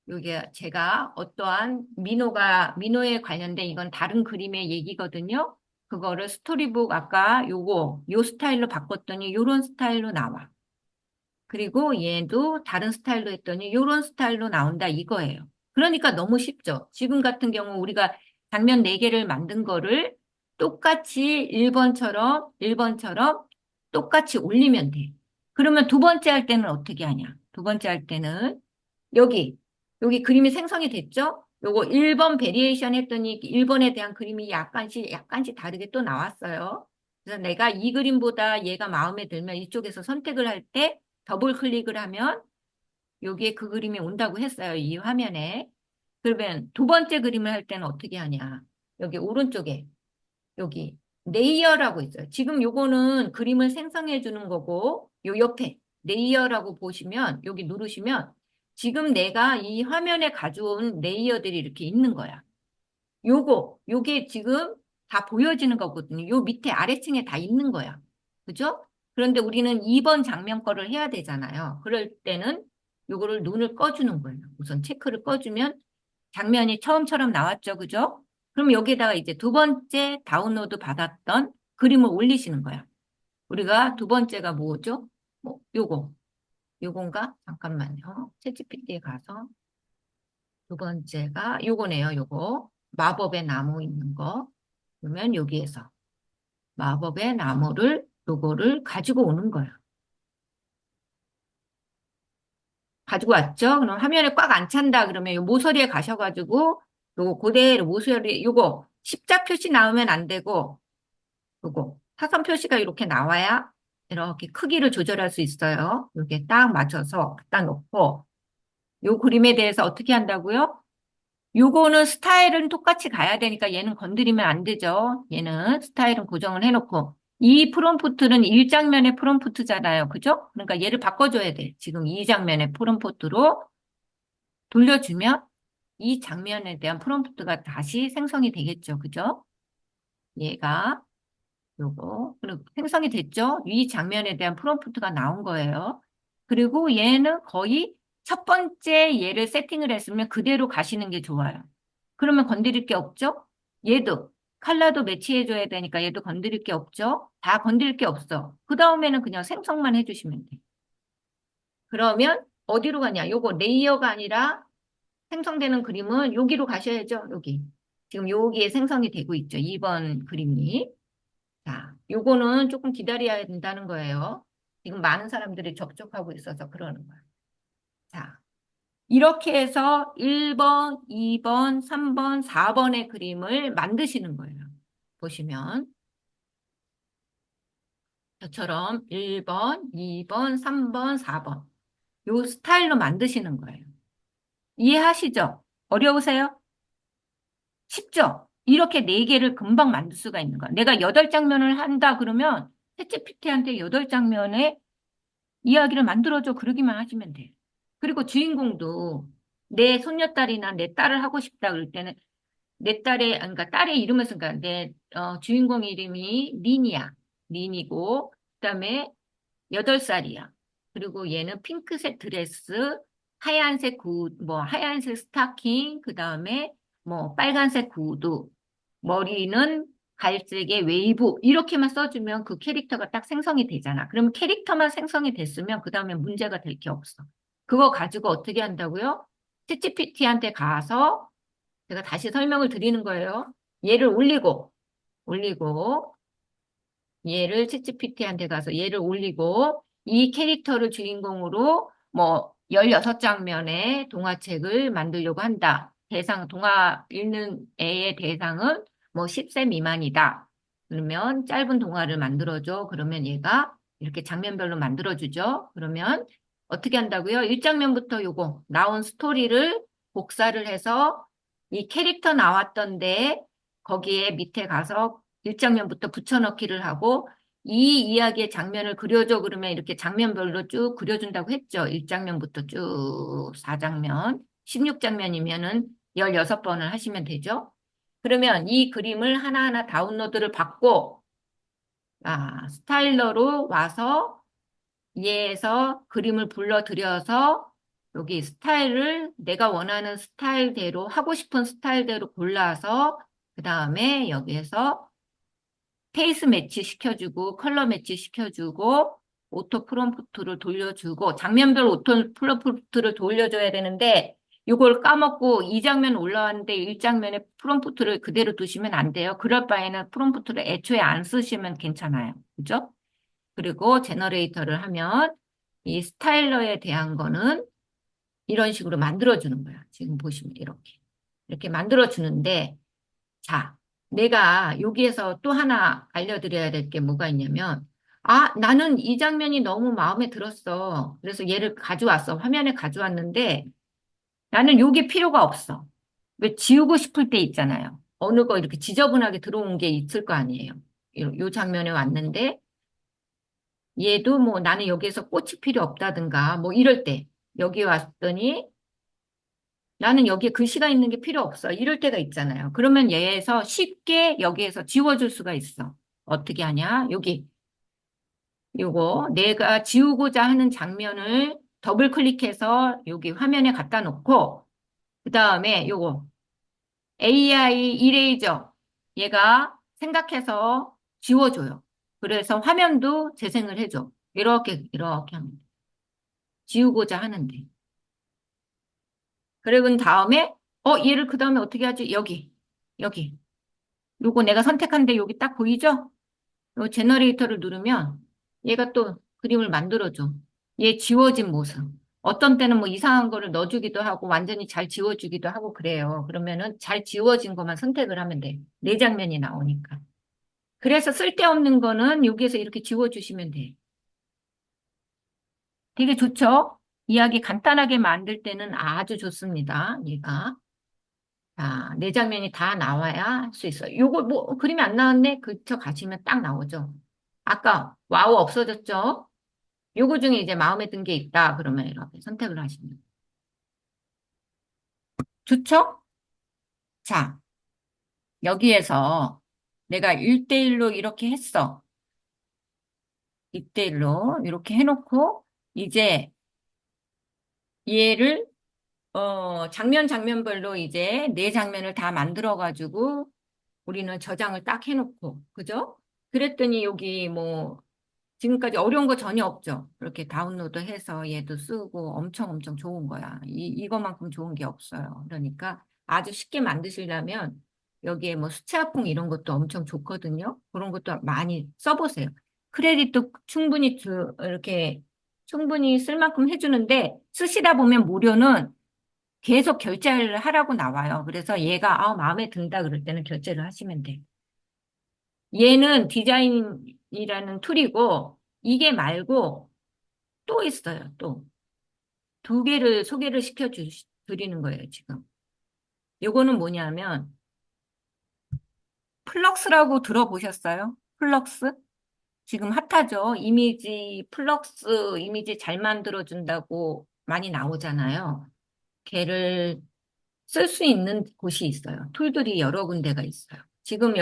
요게 제가 어떠한 민호에 관련된 이건 다른 그림의 얘기거든요. 그거를 스토리북 아까 요 스타일로 바꿨더니 요런 스타일로 나와. 그리고 얘도 다른 스타일로 했더니 이런 스타일로 나온다 이거예요. 그러니까 너무 쉽죠. 지금 같은 경우 우리가 장면 4개를 만든 거를 똑같이 1번처럼 똑같이 올리면 돼. 그러면 두 번째 할 때는 어떻게 하냐? 두 번째 할 때는 여기, 여기 그림이 생성이 됐죠? 요거 1번 베리에이션 했더니 1번에 대한 그림이 약간씩 다르게 또 나왔어요. 그래서 내가 이 그림보다 얘가 마음에 들면 이쪽에서 선택을 할 때 더블 클릭을 하면 여기에 그 그림이 온다고 했어요. 이 화면에. 그러면 두 번째 그림을 할 때는 어떻게 하냐? 여기 오른쪽에 여기 레이어라고 있어요. 지금 요거는 그림을 생성해 주는 거고 요 옆에 레이어라고 보시면 여기 누르시면 지금 내가 이 화면에 가져온 레이어들이 이렇게 있는 거야. 요게 지금 다 보여지는 거거든요. 요 밑에 아래층에 다 있는 거야. 그죠? 그런데 우리는 2번 장면 거를 해야 되잖아요. 그럴 때는 요거를 눈을 꺼주는 거예요. 우선 체크를 꺼주면 장면이 처음처럼 나왔죠. 그죠? 그럼 여기다가 이제 두 번째 다운로드 받았던 그림을 올리시는 거야. 우리가 두 번째가 뭐죠? 뭐, 요건가? 잠깐만요. 챗GPT에 가서 두 번째가 요거네요. 요거. 마법의 나무 있는 거. 그러면 여기에서 마법의 나무를 요거를 가지고 오는 거야. 가지고 왔죠? 그럼 화면에 꽉 안 찬다 그러면 요 모서리에 가셔가지고 요거 그대로 모서리 요거 십자 표시 나오면 안 되고 요거 사선 표시가 이렇게 나와야 이렇게 크기를 조절할 수 있어요. 이렇게 딱 맞춰서 갖다 놓고 요 그림에 대해서 어떻게 한다고요? 요거는 스타일은 똑같이 가야 되니까 얘는 건드리면 안 되죠. 얘는 스타일은 고정을 해놓고 이 프롬프트는 1장면의 프롬프트잖아요. 그죠? 그러니까 얘를 바꿔줘야 돼. 지금 2장면의 프롬프트로 돌려주면 이 장면에 대한 프롬프트가 다시 생성이 되겠죠. 그죠? 얘가 요거 그리고 생성이 됐죠? 이 장면에 대한 프롬프트가 나온 거예요. 그리고 얘는 거의 첫 번째 얘를 세팅을 했으면 그대로 가시는 게 좋아요. 그러면 건드릴 게 없죠? 얘도 컬러도 매치해줘야 되니까 얘도 건드릴 게 없죠? 다 건드릴 게 없어. 그 다음에는 그냥 생성만 해주시면 돼. 그러면 어디로 가냐? 요거 레이어가 아니라 생성되는 그림은 여기로 가셔야죠. 여기. 지금 여기에 생성이 되고 있죠. 2번 그림이. 자, 요거는 조금 기다려야 된다는 거예요. 지금 많은 사람들이 접촉하고 있어서 그러는 거예요. 자, 이렇게 해서 1번, 2번, 3번, 4번의 그림을 만드시는 거예요. 보시면 저처럼 1번, 2번, 3번, 4번 요 스타일로 만드시는 거예요. 이해하시죠? 어려우세요? 쉽죠? 이렇게 네 개를 금방 만들 수가 있는 거야. 내가 8장면을 한다 그러면 챗GPT한테 8장면의 이야기를 만들어줘. 그러기만 하시면 돼요. 그리고 주인공도 내 손녀딸이나 내 딸을 하고 싶다 그럴 때는 내 딸의, 그러니까 딸의 이름을 쓴 거야. 내 주인공 이름이 린이야. 린이고, 그다음에 8살이야. 그리고 얘는 핑크색 드레스, 하얀색 하얀색 스타킹, 그 다음에 뭐 빨간색 구두, 머리는 갈색의 웨이브, 이렇게만 써주면 그 캐릭터가 딱 생성이 되잖아. 그럼 캐릭터만 생성이 됐으면 그 다음에 문제가 될 게 없어. 그거 가지고 어떻게 한다고요? 챗GPT한테 가서 제가 다시 설명을 드리는 거예요. 얘를 올리고, 얘를 챗GPT한테 가서 얘를 올리고 이 캐릭터를 주인공으로 뭐 16장면의 동화책을 만들려고 한다. 동화 읽는 애의 대상은 뭐 10세 미만이다. 그러면 짧은 동화를 만들어줘. 그러면 얘가 이렇게 장면별로 만들어주죠. 그러면 어떻게 한다고요? 1장면부터 요거 나온 스토리를 복사를 해서 이 캐릭터 나왔던데 거기에 밑에 가서 1장면부터 붙여넣기를 하고 이 이야기의 장면을 그려줘 그러면 이렇게 장면별로 쭉 그려준다고 했죠. 1장면부터 쭉 4장면, 16장면이면은 16번을 하시면 되죠. 그러면 이 그림을 하나하나 다운로드를 받고 스타일러로 와서 얘에서 그림을 불러들여서 여기 스타일을 내가 원하는 스타일대로 하고 싶은 스타일대로 골라서 그 다음에 여기에서 페이스 매치 시켜주고 컬러 매치 시켜주고 오토 프롬프트를 돌려주고 장면별 오토 프롬프트를 돌려줘야 되는데 이걸 까먹고 이 장면 올라왔는데 1장면에 프롬프트를 그대로 두시면 안 돼요. 그럴 바에는 프롬프트를 애초에 안 쓰시면 괜찮아요. 그죠? 그리고 제너레이터를 하면 이 스타일러에 대한 거는 이런 식으로 만들어주는 거야. 지금 보시면 이렇게 만들어주는데 자, 내가 여기에서 또 하나 알려드려야 될 게 뭐가 있냐면, 나는 이 장면이 너무 마음에 들었어. 그래서 얘를 가져왔어. 화면에 가져왔는데, 나는 요게 필요가 없어. 왜 지우고 싶을 때 있잖아요. 어느 거 이렇게 지저분하게 들어온 게 있을 거 아니에요. 요 장면에 왔는데, 얘도 뭐 나는 여기에서 꽃이 필요 없다든가, 뭐 이럴 때, 여기 왔더니, 나는 여기에 글씨가 있는 게 필요 없어. 이럴 때가 있잖아요. 그러면 얘에서 쉽게 여기에서 지워줄 수가 있어. 어떻게 하냐? 요거 내가 지우고자 하는 장면을 더블 클릭해서 여기 화면에 갖다 놓고 그 다음에 요거 AI 이레이저. 얘가 생각해서 지워줘요. 그래서 화면도 재생을 해줘. 이렇게 하면 돼. 지우고자 하는데. 그리고 다음에, 얘를 그 다음에 어떻게 하지? 여기. 요거 내가 선택한데 여기 딱 보이죠? 요 제너레이터를 누르면 얘가 또 그림을 만들어줘. 얘 지워진 모습. 어떤 때는 뭐 이상한 거를 넣어주기도 하고 완전히 잘 지워주기도 하고 그래요. 그러면은 잘 지워진 것만 선택을 하면 돼. 네 장면이 나오니까. 그래서 쓸데없는 거는 여기에서 이렇게 지워주시면 돼. 되게 좋죠? 이야기 간단하게 만들 때는 아주 좋습니다. 얘가. 자, 네 장면이 다 나와야 할 수 있어요. 요거 뭐 그림이 안 나왔네? 그쵸 가시면 딱 나오죠. 아까 와우 없어졌죠? 요거 중에 이제 마음에 든 게 있다. 그러면 이렇게 선택을 하시면. 좋죠? 자, 여기에서 내가 1대1로 이렇게 했어. 1대1로 이렇게 해놓고 이제 얘를 장면별로 이제 네 장면을 다 만들어가지고 우리는 저장을 딱 해놓고, 그죠? 그랬더니 여기 뭐 지금까지 어려운 거 전혀 없죠. 그렇게 다운로드 해서 얘도 쓰고 엄청 좋은 거야. 이거만큼 좋은 게 없어요. 그러니까 아주 쉽게 만드시려면 여기에 뭐 수채화풍 이런 것도 엄청 좋거든요. 그런 것도 많이 써보세요. 크레딧도 이렇게 충분히 쓸 만큼 해주는데 쓰시다 보면 무료는 계속 결제를 하라고 나와요. 그래서 얘가 마음에 든다 그럴 때는 결제를 하시면 돼. 얘는 디자인이라는 툴이고 이게 말고 또 있어요. 또 두 개를 소개를 드리는 거예요, 지금. 요거는 뭐냐면 플럭스라고 들어보셨어요? 플럭스? 지금 핫하죠? 플럭스 이미지 잘 만들어준다고 많이 나오잖아요. 걔를 쓸 수 있는 곳이 있어요. 툴들이 여러 군데가 있어요. 지금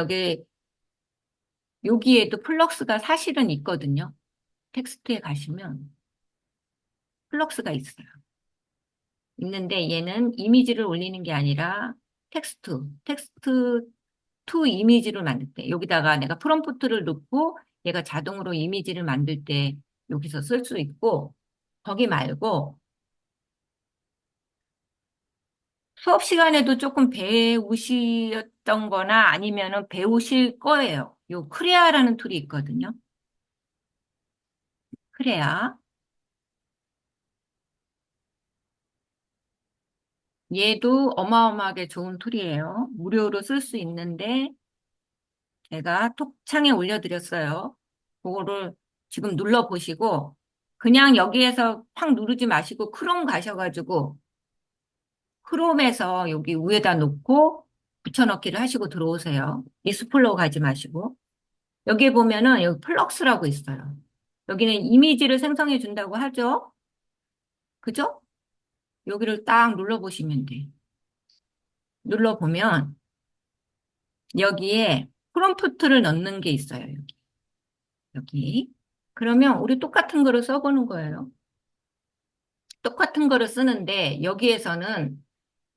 여기에도 플럭스가 사실은 있거든요. 텍스트에 가시면 플럭스가 있어요. 있는데 얘는 이미지를 올리는 게 아니라 텍스트 투 이미지를 만들 때 여기다가 내가 프롬프트를 넣고 얘가 자동으로 이미지를 만들 때 여기서 쓸 수 있고 거기 말고 수업 시간에도 조금 배우시던 거나 아니면은 배우실 거예요. 요 크레아라는 툴이 있거든요. 크레아. 얘도 어마어마하게 좋은 툴이에요. 무료로 쓸 수 있는데 제가 톡창에 올려드렸어요. 그거를 지금 눌러보시고 그냥 여기에서 확 누르지 마시고 크롬 가셔가지고 크롬에서 여기 위에다 놓고 붙여넣기를 하시고 들어오세요. 익스플로어 가지 마시고 여기에 보면은 여기 플럭스라고 있어요. 여기는 이미지를 생성해 준다고 하죠. 그죠? 여기를 딱 눌러보시면 돼. 눌러보면 여기에 프롬프트를 넣는 게 있어요. 여기. 그러면 우리 똑같은 거를 써보는 거예요. 똑같은 거를 쓰는데 여기에서는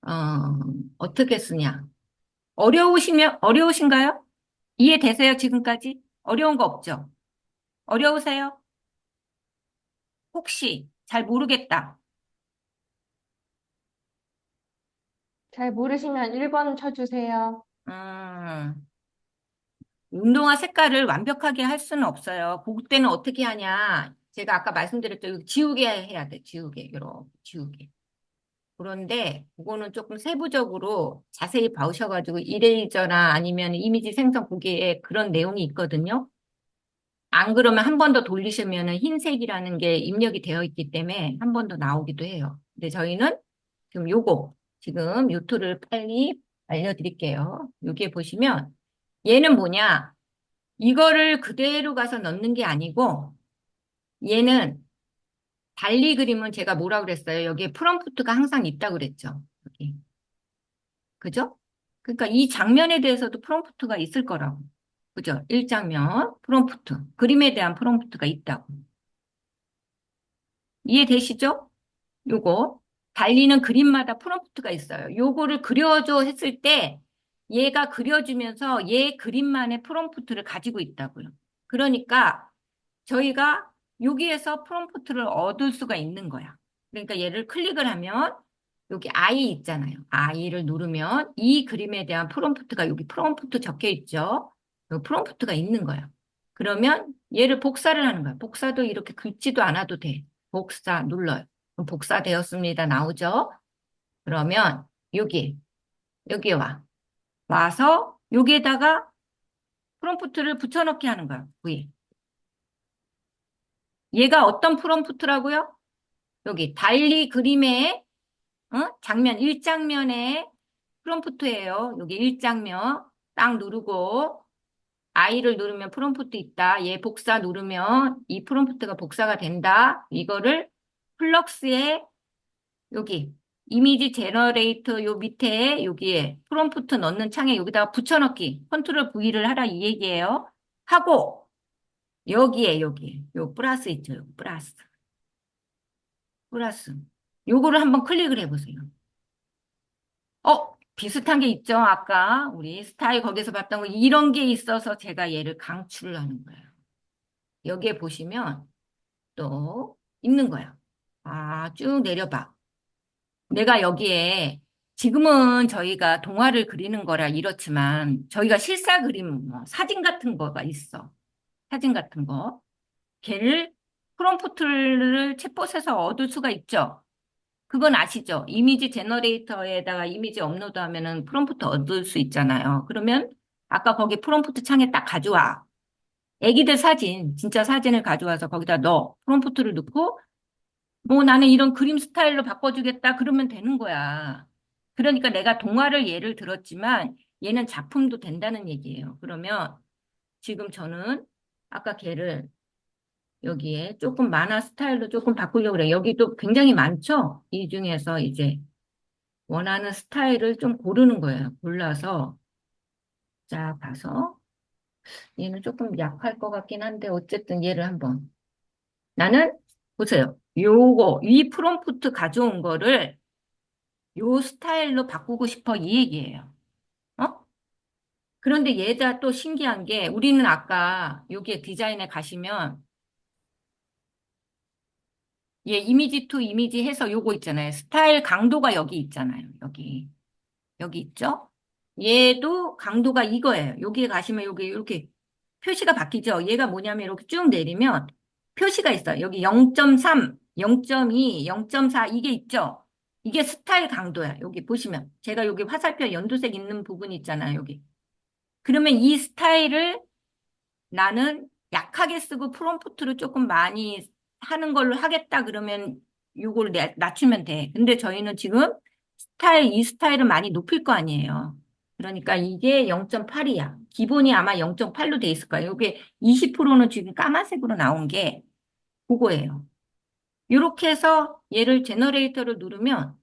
어, 어떻게 쓰냐? 어려우신가요? 이해되세요, 지금까지? 어려운 거 없죠? 어려우세요? 혹시 잘 모르겠다. 잘 모르시면 1번 쳐주세요. 음, 운동화 색깔을 완벽하게 할 수는 없어요. 그때는 어떻게 하냐? 제가 아까 말씀드렸죠. 이거 지우개 해야 돼, 지우개. 이렇게 지우개. 그런데 그거는 조금 세부적으로 자세히 봐오셔가지고 이레이저나 아니면 이미지 생성 거기에 그런 내용이 있거든요. 안 그러면 한 번 더 돌리시면 흰색이라는 게 입력이 되어 있기 때문에 한 번 더 나오기도 해요. 근데 저희는 지금 요 툴을 빨리 알려드릴게요. 여기에 보시면 얘는 뭐냐? 이거를 그대로 가서 넣는 게 아니고 얘는 달리 그림은 제가 뭐라 그랬어요? 여기에 프롬프트가 항상 있다고 그랬죠. 여기. 그죠? 그러니까 이 장면에 대해서도 프롬프트가 있을 거라고. 그죠? 1장면 프롬프트. 그림에 대한 프롬프트가 있다고. 이해되시죠? 요거. 달리는 그림마다 프롬프트가 있어요. 요거를 그려줘 했을 때 얘가 그려주면서 얘 그림만의 프롬프트를 가지고 있다고요. 그러니까 저희가 여기에서 프롬프트를 얻을 수가 있는 거야. 그러니까 얘를 클릭을 하면 여기 I 있잖아요. I를 누르면 이 그림에 대한 프롬프트가 여기 프롬프트 적혀 있죠. 이 프롬프트가 있는 거예요. 그러면 얘를 복사를 하는 거야. 복사도 이렇게 긁지도 않아도 돼. 복사 눌러요. 그럼 복사되었습니다. 나오죠? 그러면 여기 와서 여기에다가 프롬프트를 붙여넣기 하는 거야. V. 얘가 어떤 프롬프트라고요? 여기 달리 그림의 장면 1장면의 프롬프트예요. 여기 1장면 딱 누르고 I를 누르면 프롬프트 있다. 얘 복사 누르면 이 프롬프트가 복사가 된다. 이거를 플럭스에 여기 이미지 제너레이터 요 밑에 여기에 프롬프트 넣는 창에 여기다가 붙여넣기 컨트롤 V를 하라 이 얘기예요. 하고 여기에 요 플러스 있죠. 요 플러스 요거를 한번 클릭을 해보세요. 비슷한 게 있죠. 아까 우리 스타일 거기서 봤던 거 이런 게 있어서 제가 얘를 강추를 하는 거예요. 여기에 보시면 또 있는 거야. 쭉 내려봐. 내가 여기에 지금은 저희가 동화를 그리는 거라 이렇지만 저희가 실사 그림, 뭐 사진 같은 거가 있어. 사진 같은 거. 걔를 프롬프트를 챗봇에서 얻을 수가 있죠. 그건 아시죠? 이미지 제너레이터에다가 이미지 업로드하면은 프롬프트 얻을 수 있잖아요. 그러면 아까 거기 프롬프트 창에 딱 가져와. 애기들 사진, 진짜 사진을 가져와서 거기다 넣어. 프롬프트를 넣고 뭐 나는 이런 그림 스타일로 바꿔주겠다. 그러면 되는 거야. 그러니까 내가 동화를 예를 들었지만 얘는 작품도 된다는 얘기예요. 그러면 지금 저는 아까 걔를 여기에 조금 만화 스타일로 조금 바꾸려고 그래요. 여기도 굉장히 많죠? 이 중에서 이제 원하는 스타일을 좀 고르는 거예요. 골라서 자 봐서 얘는 조금 약할 것 같긴 한데 어쨌든 얘를 한번 나는 보세요. 이 프롬프트 가져온 거를 요 스타일로 바꾸고 싶어 이 얘기예요. 어? 그런데 얘가 또 신기한 게 우리는 아까 여기에 디자인에 가시면 얘 이미지 투 이미지 해서 요거 있잖아요. 스타일 강도가 여기 있잖아요. 여기 있죠? 얘도 강도가 이거예요. 여기에 가시면 여기 이렇게 표시가 바뀌죠. 얘가 뭐냐면 이렇게 쭉 내리면 표시가 있어요. 여기 0.3, 0.2, 0.4 이게 있죠. 이게 스타일 강도야. 여기 보시면 제가 여기 화살표 연두색 있는 부분 있잖아요. 여기. 그러면 이 스타일을 나는 약하게 쓰고 프롬프트를 조금 많이 하는 걸로 하겠다 그러면 요걸 낮추면 돼. 근데 저희는 지금 이 스타일은 많이 높일 거 아니에요. 그러니까 이게 0.8이야. 기본이 아마 0.8로 돼 있을 거예요. 이게 20%는 지금 까만색으로 나온 게 그거예요. 이렇게 해서 얘를 제너레이터를 누르면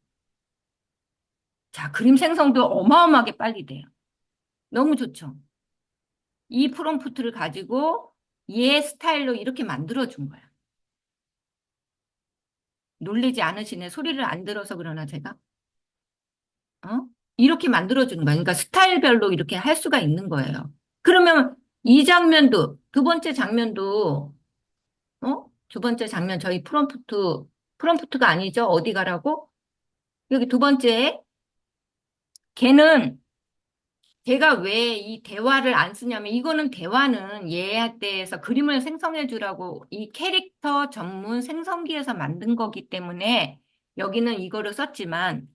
자, 그림 생성도 어마어마하게 빨리 돼요. 너무 좋죠. 이 프롬프트를 가지고 얘 스타일로 이렇게 만들어준 거야. 놀리지 않으시네. 소리를 안 들어서 그러나 제가? 어? 이렇게 만들어주는 거야. 그러니까 스타일별로 이렇게 할 수가 있는 거예요. 그러면 이 장면도, 두 번째 장면도, 두 번째 장면 저희 프롬프트가 아니죠? 어디 가라고? 여기 두 번째, 걔는 제가 왜 이 대화를 안 쓰냐면 이거는 대화는 얘에 대해서 그림을 생성해 주라고 이 캐릭터 전문 생성기에서 만든 거기 때문에 여기는 이거를 썼지만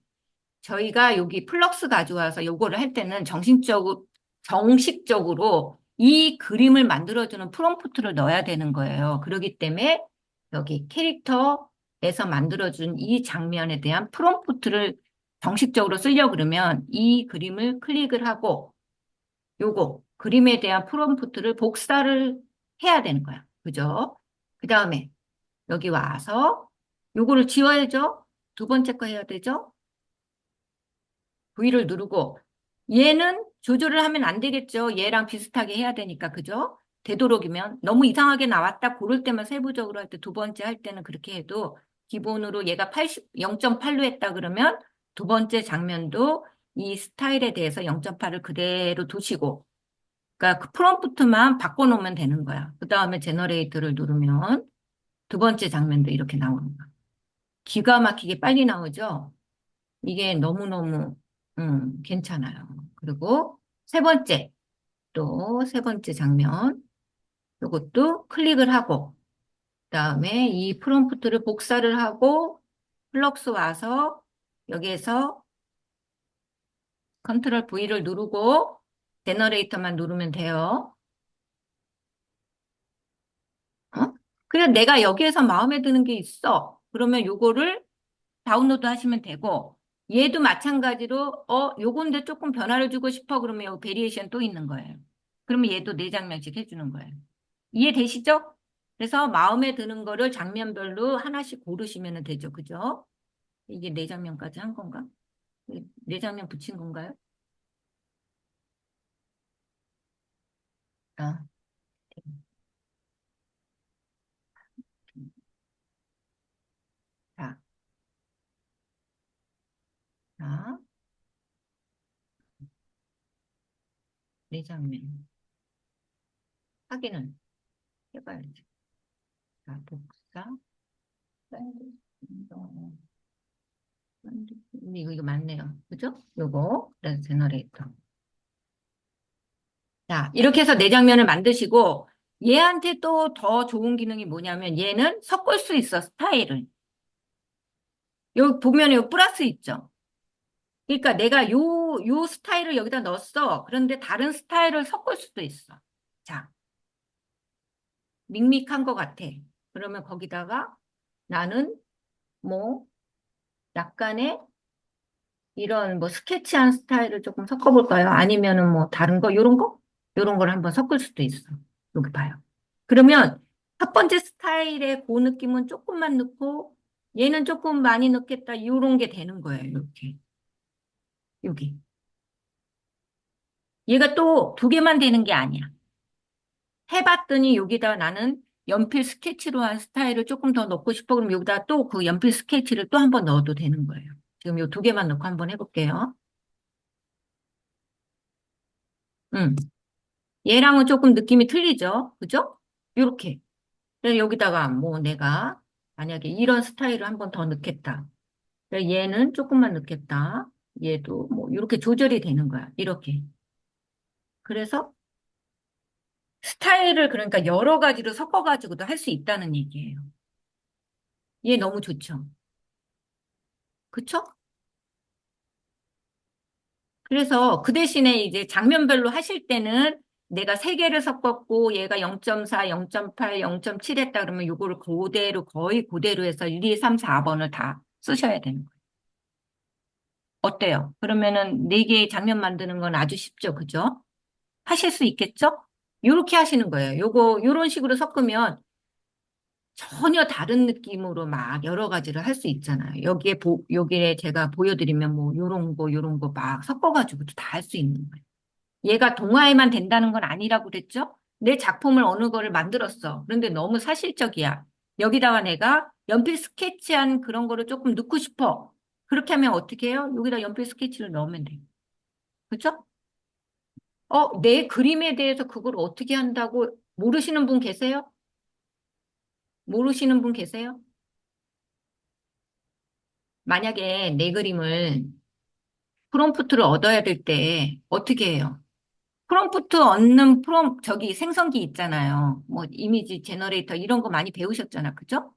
저희가 여기 플럭스 가져와서 요거를 할 때는 정식적으로 이 그림을 만들어주는 프롬프트를 넣어야 되는 거예요. 그렇기 때문에 여기 캐릭터에서 만들어준 이 장면에 대한 프롬프트를 정식적으로 쓰려고 그러면 이 그림을 클릭을 하고 요거 그림에 대한 프롬프트를 복사를 해야 되는 거야. 그죠? 그 다음에 여기 와서 요거를 지워야죠. 두 번째 거 해야 되죠. V를 누르고 얘는 조절을 하면 안 되겠죠. 얘랑 비슷하게 해야 되니까 그죠? 되도록이면 너무 이상하게 나왔다 고를 때만 세부적으로 할 때 두 번째 할 때는 그렇게 해도 기본으로 얘가 0.8로 했다 그러면 두 번째 장면도 이 스타일에 대해서 0.8을 그대로 두시고, 그러니까 그 프롬프트만 바꿔놓으면 되는 거야. 그 다음에 제너레이터를 누르면 두 번째 장면도 이렇게 나오는 거야. 기가 막히게 빨리 나오죠? 이게 너무너무, 괜찮아요. 그리고 세 번째, 또 세 번째 장면, 이것도 클릭을 하고, 그다음에 이 프롬프트를 복사를 하고 플럭스 와서 여기에서 컨트롤 V를 누르고 제너레이터만 누르면 돼요. 어? 그래서 내가 여기에서 마음에 드는 게 있어. 그러면 요거를 다운로드 하시면 되고 얘도 마찬가지로 요건데 조금 변화를 주고 싶어 그러면 여기 베리에이션 또 있는 거예요. 그러면 얘도 네 장면씩 해주는 거예요. 이해되시죠? 그래서 마음에 드는 거를 장면별로 하나씩 고르시면 되죠. 그죠? 이게 네 장면까지 한 건가? 네 장면 붙인 건가요? 아, 자, 자, 네 장면. 확인을 해봐야지. 자, 복사. 근데 이거 맞네요. 그죠? 요거. 그래서 제너레이터. 자, 이렇게 해서 네 장면을 만드시고, 얘한테 또 더 좋은 기능이 뭐냐면, 얘는 섞을 수 있어, 스타일을. 여기 보면 요 플러스 있죠? 그러니까 내가 요 스타일을 여기다 넣었어. 그런데 다른 스타일을 섞을 수도 있어. 자, 밋밋한 것 같아. 그러면 거기다가 나는 뭐 약간의 이런 뭐 스케치한 스타일을 조금 섞어볼까요? 아니면은 뭐 다른 거, 요런 거? 요런 걸 한번 섞을 수도 있어. 여기 봐요. 그러면 첫 번째 스타일의 그 느낌은 조금만 넣고 얘는 조금 많이 넣겠다. 요런 게 되는 거예요. 이렇게. 여기. 얘가 또 두 개만 되는 게 아니야. 해봤더니 여기다 나는 연필 스케치로 한 스타일을 조금 더 넣고 싶어. 그럼 여기다 또 그 연필 스케치를 또 한 번 넣어도 되는 거예요. 지금 요 두 개만 넣고 한번 해볼게요. 음. 얘랑은 조금 느낌이 틀리죠? 그죠? 요렇게. 그래서 여기다가 뭐 내가 만약에 이런 스타일을 한 번 더 넣겠다. 그래서 얘는 조금만 넣겠다. 얘도 뭐 이렇게 조절이 되는 거야. 이렇게. 그래서 스타일을 그러니까 여러 가지로 섞어가지고도 할 수 있다는 얘기예요. 얘 너무 좋죠? 그쵸? 그래서 그 대신에 이제 장면별로 하실 때는 내가 세 개를 섞었고 얘가 0.4, 0.8, 0.7 했다 그러면 이거를 그대로 거의 그대로 해서 1, 2, 3, 4번을 다 쓰셔야 되는 거예요. 어때요? 그러면은 네 개의 장면 만드는 건 아주 쉽죠, 그죠? 하실 수 있겠죠? 요렇게 하시는 거예요. 요런 식으로 섞으면 전혀 다른 느낌으로 막 여러 가지를 할 수 있잖아요. 여기에 제가 보여드리면 뭐 요런 거 막 섞어가지고도 다 할 수 있는 거예요. 얘가 동화에만 된다는 건 아니라고 그랬죠? 내 작품을 어느 거를 만들었어. 그런데 너무 사실적이야. 여기다가 내가 연필 스케치한 그런 거를 조금 넣고 싶어. 그렇게 하면 어떻게 해요? 여기다 연필 스케치를 넣으면 돼요. 그렇죠? 내 그림에 대해서 그걸 어떻게 한다고 모르시는 분 계세요? 모르시는 분 계세요? 만약에 내 그림을 프롬프트를 얻어야 될 때 어떻게 해요? 프롬프트 얻는 저기 생성기 있잖아요. 뭐 이미지 제너레이터 이런 거 많이 배우셨잖아. 그죠?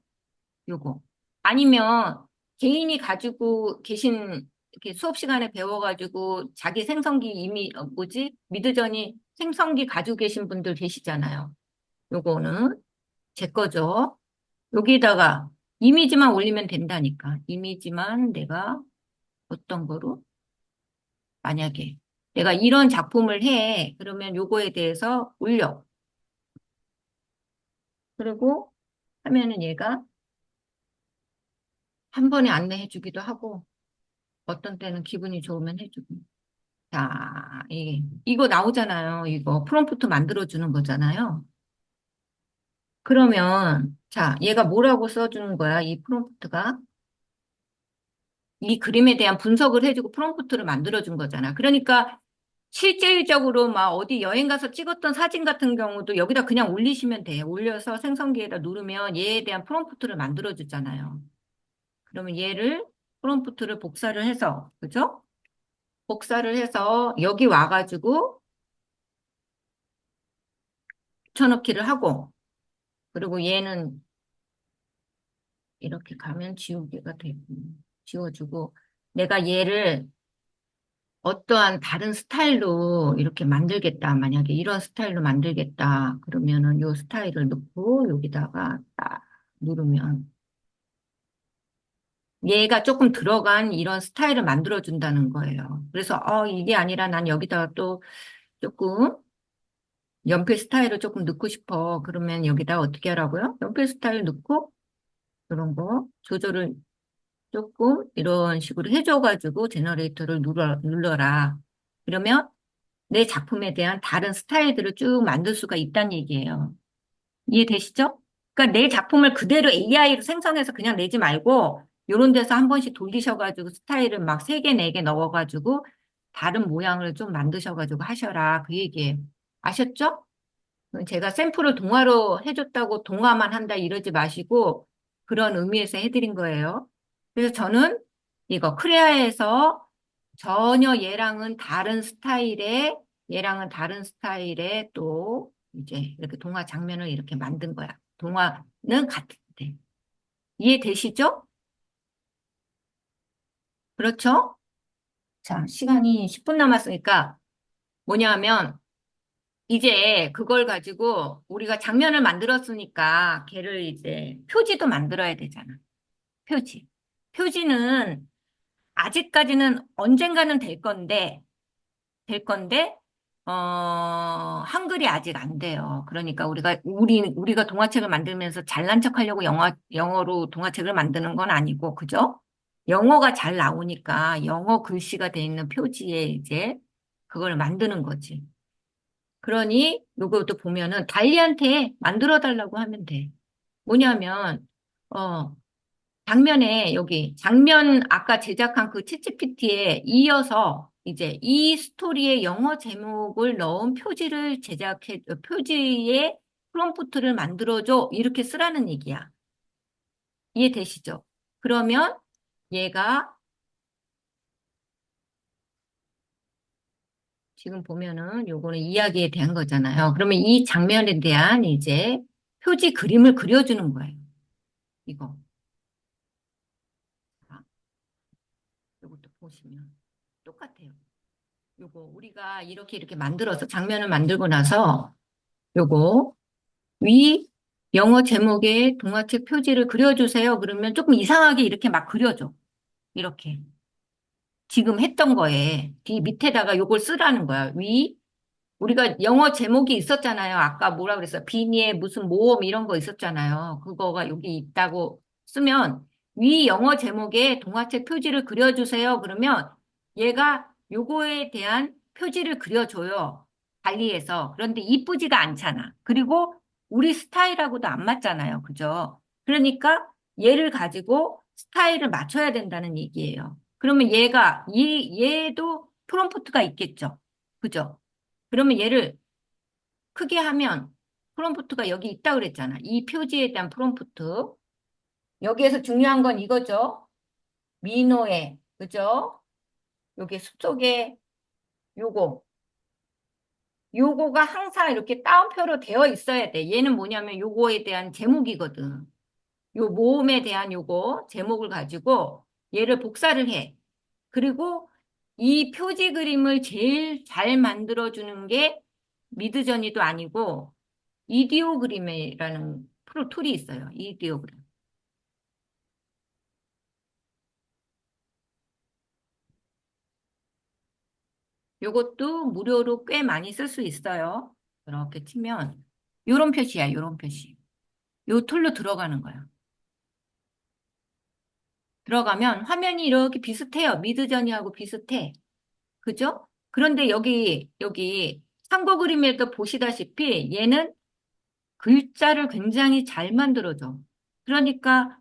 요거. 아니면 개인이 가지고 계신 이렇게 수업 시간에 배워가지고 자기 생성기 뭐지? 미드저니 생성기 가지고 계신 분들 계시잖아요. 요거는 제 거죠. 여기다가 이미지만 올리면 된다니까. 이미지만 내가 어떤 거로? 만약에 내가 이런 작품을 해. 그러면 요거에 대해서 올려. 그리고 하면은 얘가 한 번에 안내해 주기도 하고 어떤 때는 기분이 좋으면 해주고. 자, 이거 나오잖아요. 이거 프롬프트 만들어주는 거잖아요. 그러면 자, 얘가 뭐라고 써주는 거야? 이 프롬프트가. 이 그림에 대한 분석을 해주고 프롬프트를 만들어준 거잖아. 그러니까 실질적으로 막 어디 여행 가서 찍었던 사진 같은 경우도 여기다 그냥 올리시면 돼. 올려서 생성기에다 누르면 얘에 대한 프롬프트를 만들어주잖아요. 그러면 얘를 프롬프트를 복사를 해서, 그죠? 복사를 해서 여기 와가지고 붙여넣기를 하고, 그리고 얘는 이렇게 가면 지우개가 되고, 지워주고, 내가 얘를 어떠한 다른 스타일로 이렇게 만들겠다. 만약에 이런 스타일로 만들겠다. 그러면은 요 스타일을 넣고 여기다가 딱 누르면 얘가 조금 들어간 이런 스타일을 만들어준다는 거예요. 그래서 이게 아니라 난 여기다가 또 조금 연필 스타일을 조금 넣고 싶어. 그러면 여기다 어떻게 하라고요? 연필 스타일 넣고 이런 거 조절을 조금 이런 식으로 해줘가지고 제너레이터를 눌러라. 그러면 내 작품에 대한 다른 스타일들을 쭉 만들 수가 있다는 얘기예요. 이해되시죠? 그러니까 내 작품을 그대로 AI로 생성해서 그냥 내지 말고 요런 데서 한 번씩 돌리셔가지고 스타일을 막 세 개, 네 개 넣어가지고 다른 모양을 좀 만드셔가지고 하셔라. 그 얘기예요. 아셨죠? 제가 샘플을 동화로 해줬다고 동화만 한다 이러지 마시고 그런 의미에서 해드린 거예요. 그래서 저는 이거 크레아에서 전혀 얘랑은 다른 스타일의 또 이제 이렇게 동화 장면을 이렇게 만든 거야. 동화는 같은데. 이해되시죠? 그렇죠? 자, 시간이 10분 남았으니까 뭐냐면 이제 그걸 가지고 우리가 장면을 만들었으니까 걔를 이제 표지도 만들어야 되잖아. 표지. 표지는 아직까지는 언젠가는 될 건데, 한글이 아직 안 돼요. 그러니까 우리가 동화책을 만들면서 잘난 척 하려고 영어로 동화책을 만드는 건 아니고, 그죠? 영어가 잘 나오니까 영어 글씨가 돼 있는 표지에 이제 그걸 만드는 거지. 그러니 요것도 보면은 달리한테 만들어 달라고 하면 돼. 뭐냐면 어 장면 아까 제작한 그 챗GPT에 이어서 이제 이 스토리의 영어 제목을 넣은 표지에 프롬프트를 만들어줘 이렇게 쓰라는 얘기야. 이해되시죠? 그러면 얘가 지금 보면은 요거는 이야기에 대한 거잖아요. 그러면 이 장면에 대한 이제 표지 그림을 그려주는 거예요. 이거. 자, 요것도 보시면 똑같아요. 요거 우리가 이렇게 만들어서 장면을 만들고 나서 요거 위 영어 제목에 동화책 표지를 그려주세요. 그러면 조금 이상하게 이렇게 막 그려줘. 이렇게. 지금 했던 거에 뒤 밑에다가 요걸 쓰라는 거야. 우리가 영어 제목이 있었잖아요. 아까 뭐라 그랬어요? 비니의 무슨 모험 이런 거 있었잖아요. 그거가 여기 있다고 쓰면 위 영어 제목에 동화책 표지를 그려주세요. 그러면 얘가 요거에 대한 표지를 그려줘요. 달리해서. 그런데 이쁘지가 않잖아. 그리고 우리 스타일하고도 안 맞잖아요. 그죠? 그러니까 얘를 가지고 스타일을 맞춰야 된다는 얘기예요. 그러면 얘도 프롬프트가 있겠죠. 그죠? 그러면 얘를 크게 하면 프롬프트가 여기 있다 그랬잖아. 이 표지에 대한 프롬프트. 여기에서 중요한 건 이거죠. 미노에, 그죠? 여기 숲속에 요거. 요거가 항상 이렇게 따옴표로 되어 있어야 돼. 얘는 뭐냐면 요거에 대한 제목이거든. 요 모음에 대한 요거 제목을 가지고 얘를 복사를 해. 그리고 이 표지 그림을 제일 잘 만들어주는 게 미드저니도 아니고 이디오그림이라는 프로 툴이 있어요. 이디오그림. 요것도 무료로 꽤 많이 쓸 수 있어요. 이렇게 치면 요런 표시야, 요런 표시. 요 툴로 들어가는 거야. 들어가면 화면이 이렇게 비슷해요. 미드저니하고 비슷해. 그죠? 그런데 여기 참고 그림에도 보시다시피 얘는 글자를 굉장히 잘 만들어줘. 그러니까,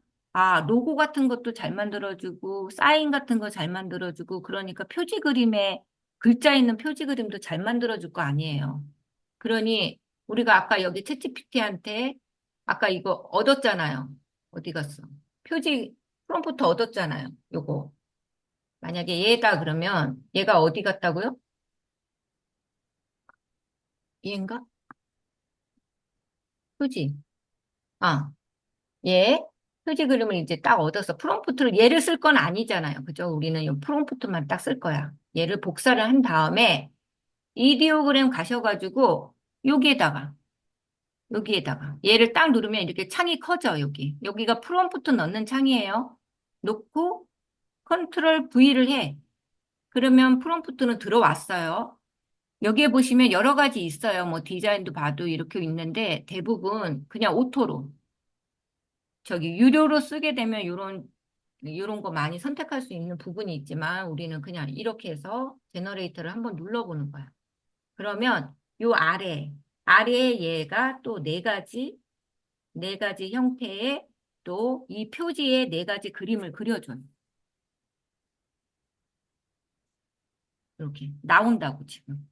로고 같은 것도 잘 만들어주고, 사인 같은 거 잘 만들어주고, 그러니까 표지 그림에, 글자 있는 표지 그림도 잘 만들어줄 거 아니에요. 그러니, 우리가 아까 여기 챗GPT한테, 아까 이거 얻었잖아요. 어디 갔어? 표지, 프롬프트 얻었잖아요. 요거. 만약에 얘다 그러면, 얘가 어디 갔다고요? 얘인가? 표지. 아. 얘 표지 그림을 이제 딱 얻어서 프롬프트를 얘를 쓸 건 아니잖아요. 그죠? 우리는 이 프롬프트만 딱 쓸 거야. 얘를 복사를 한 다음에 이디오그램 가셔가지고 여기에다가 여기에다가 얘를 딱 누르면 이렇게 창이 커져 여기. 여기가 프롬프트 넣는 창이에요. 놓고 컨트롤 V를 해. 그러면 프롬프트는 들어왔어요. 여기에 보시면 여러 가지 있어요. 뭐 디자인도 봐도 이렇게 있는데 대부분 그냥 오토로 저기 유료로 쓰게 되면 요런 거 많이 선택할 수 있는 부분이 있지만 우리는 그냥 이렇게 해서 제너레이터를 한번 눌러보는 거야. 그러면 요 아래에 얘가 또 네 가지 형태의 또 이 표지에 네 가지 그림을 그려줘요. 이렇게 나온다고 지금.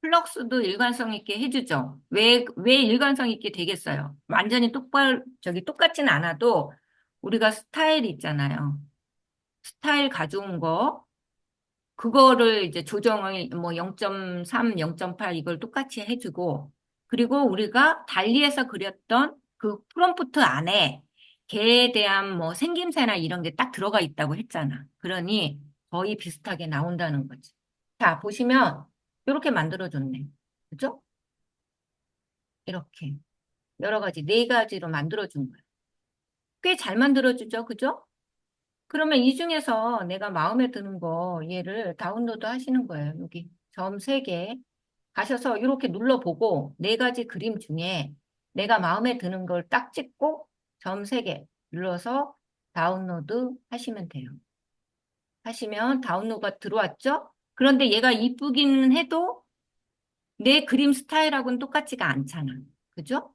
플럭스도 일관성 있게 해주죠. 왜 일관성 있게 되겠어요? 완전히 똑같진 않아도 우리가 스타일 있잖아요. 스타일 가져온 거, 그거를 이제 조정을 뭐 0.3, 0.8 이걸 똑같이 해주고, 그리고 우리가 달리에서 그렸던 그 프롬프트 안에 걔에 대한 뭐 생김새나 이런 게 딱 들어가 있다고 했잖아. 그러니 거의 비슷하게 나온다는 거지. 자, 보시면 이렇게 만들어줬네. 그죠? 이렇게. 여러 가지, 네 가지로 만들어준 거야. 꽤 잘 만들어주죠? 그죠? 그러면 이 중에서 내가 마음에 드는 거 얘를 다운로드 하시는 거예요. 여기 점 3개 가셔서 이렇게 눌러보고 네 가지 그림 중에 내가 마음에 드는 걸 딱 찍고 점 3개 눌러서 다운로드 하시면 돼요. 하시면 다운로드가 들어왔죠? 그런데 얘가 이쁘기는 해도 내 그림 스타일하고는 똑같지가 않잖아. 그죠?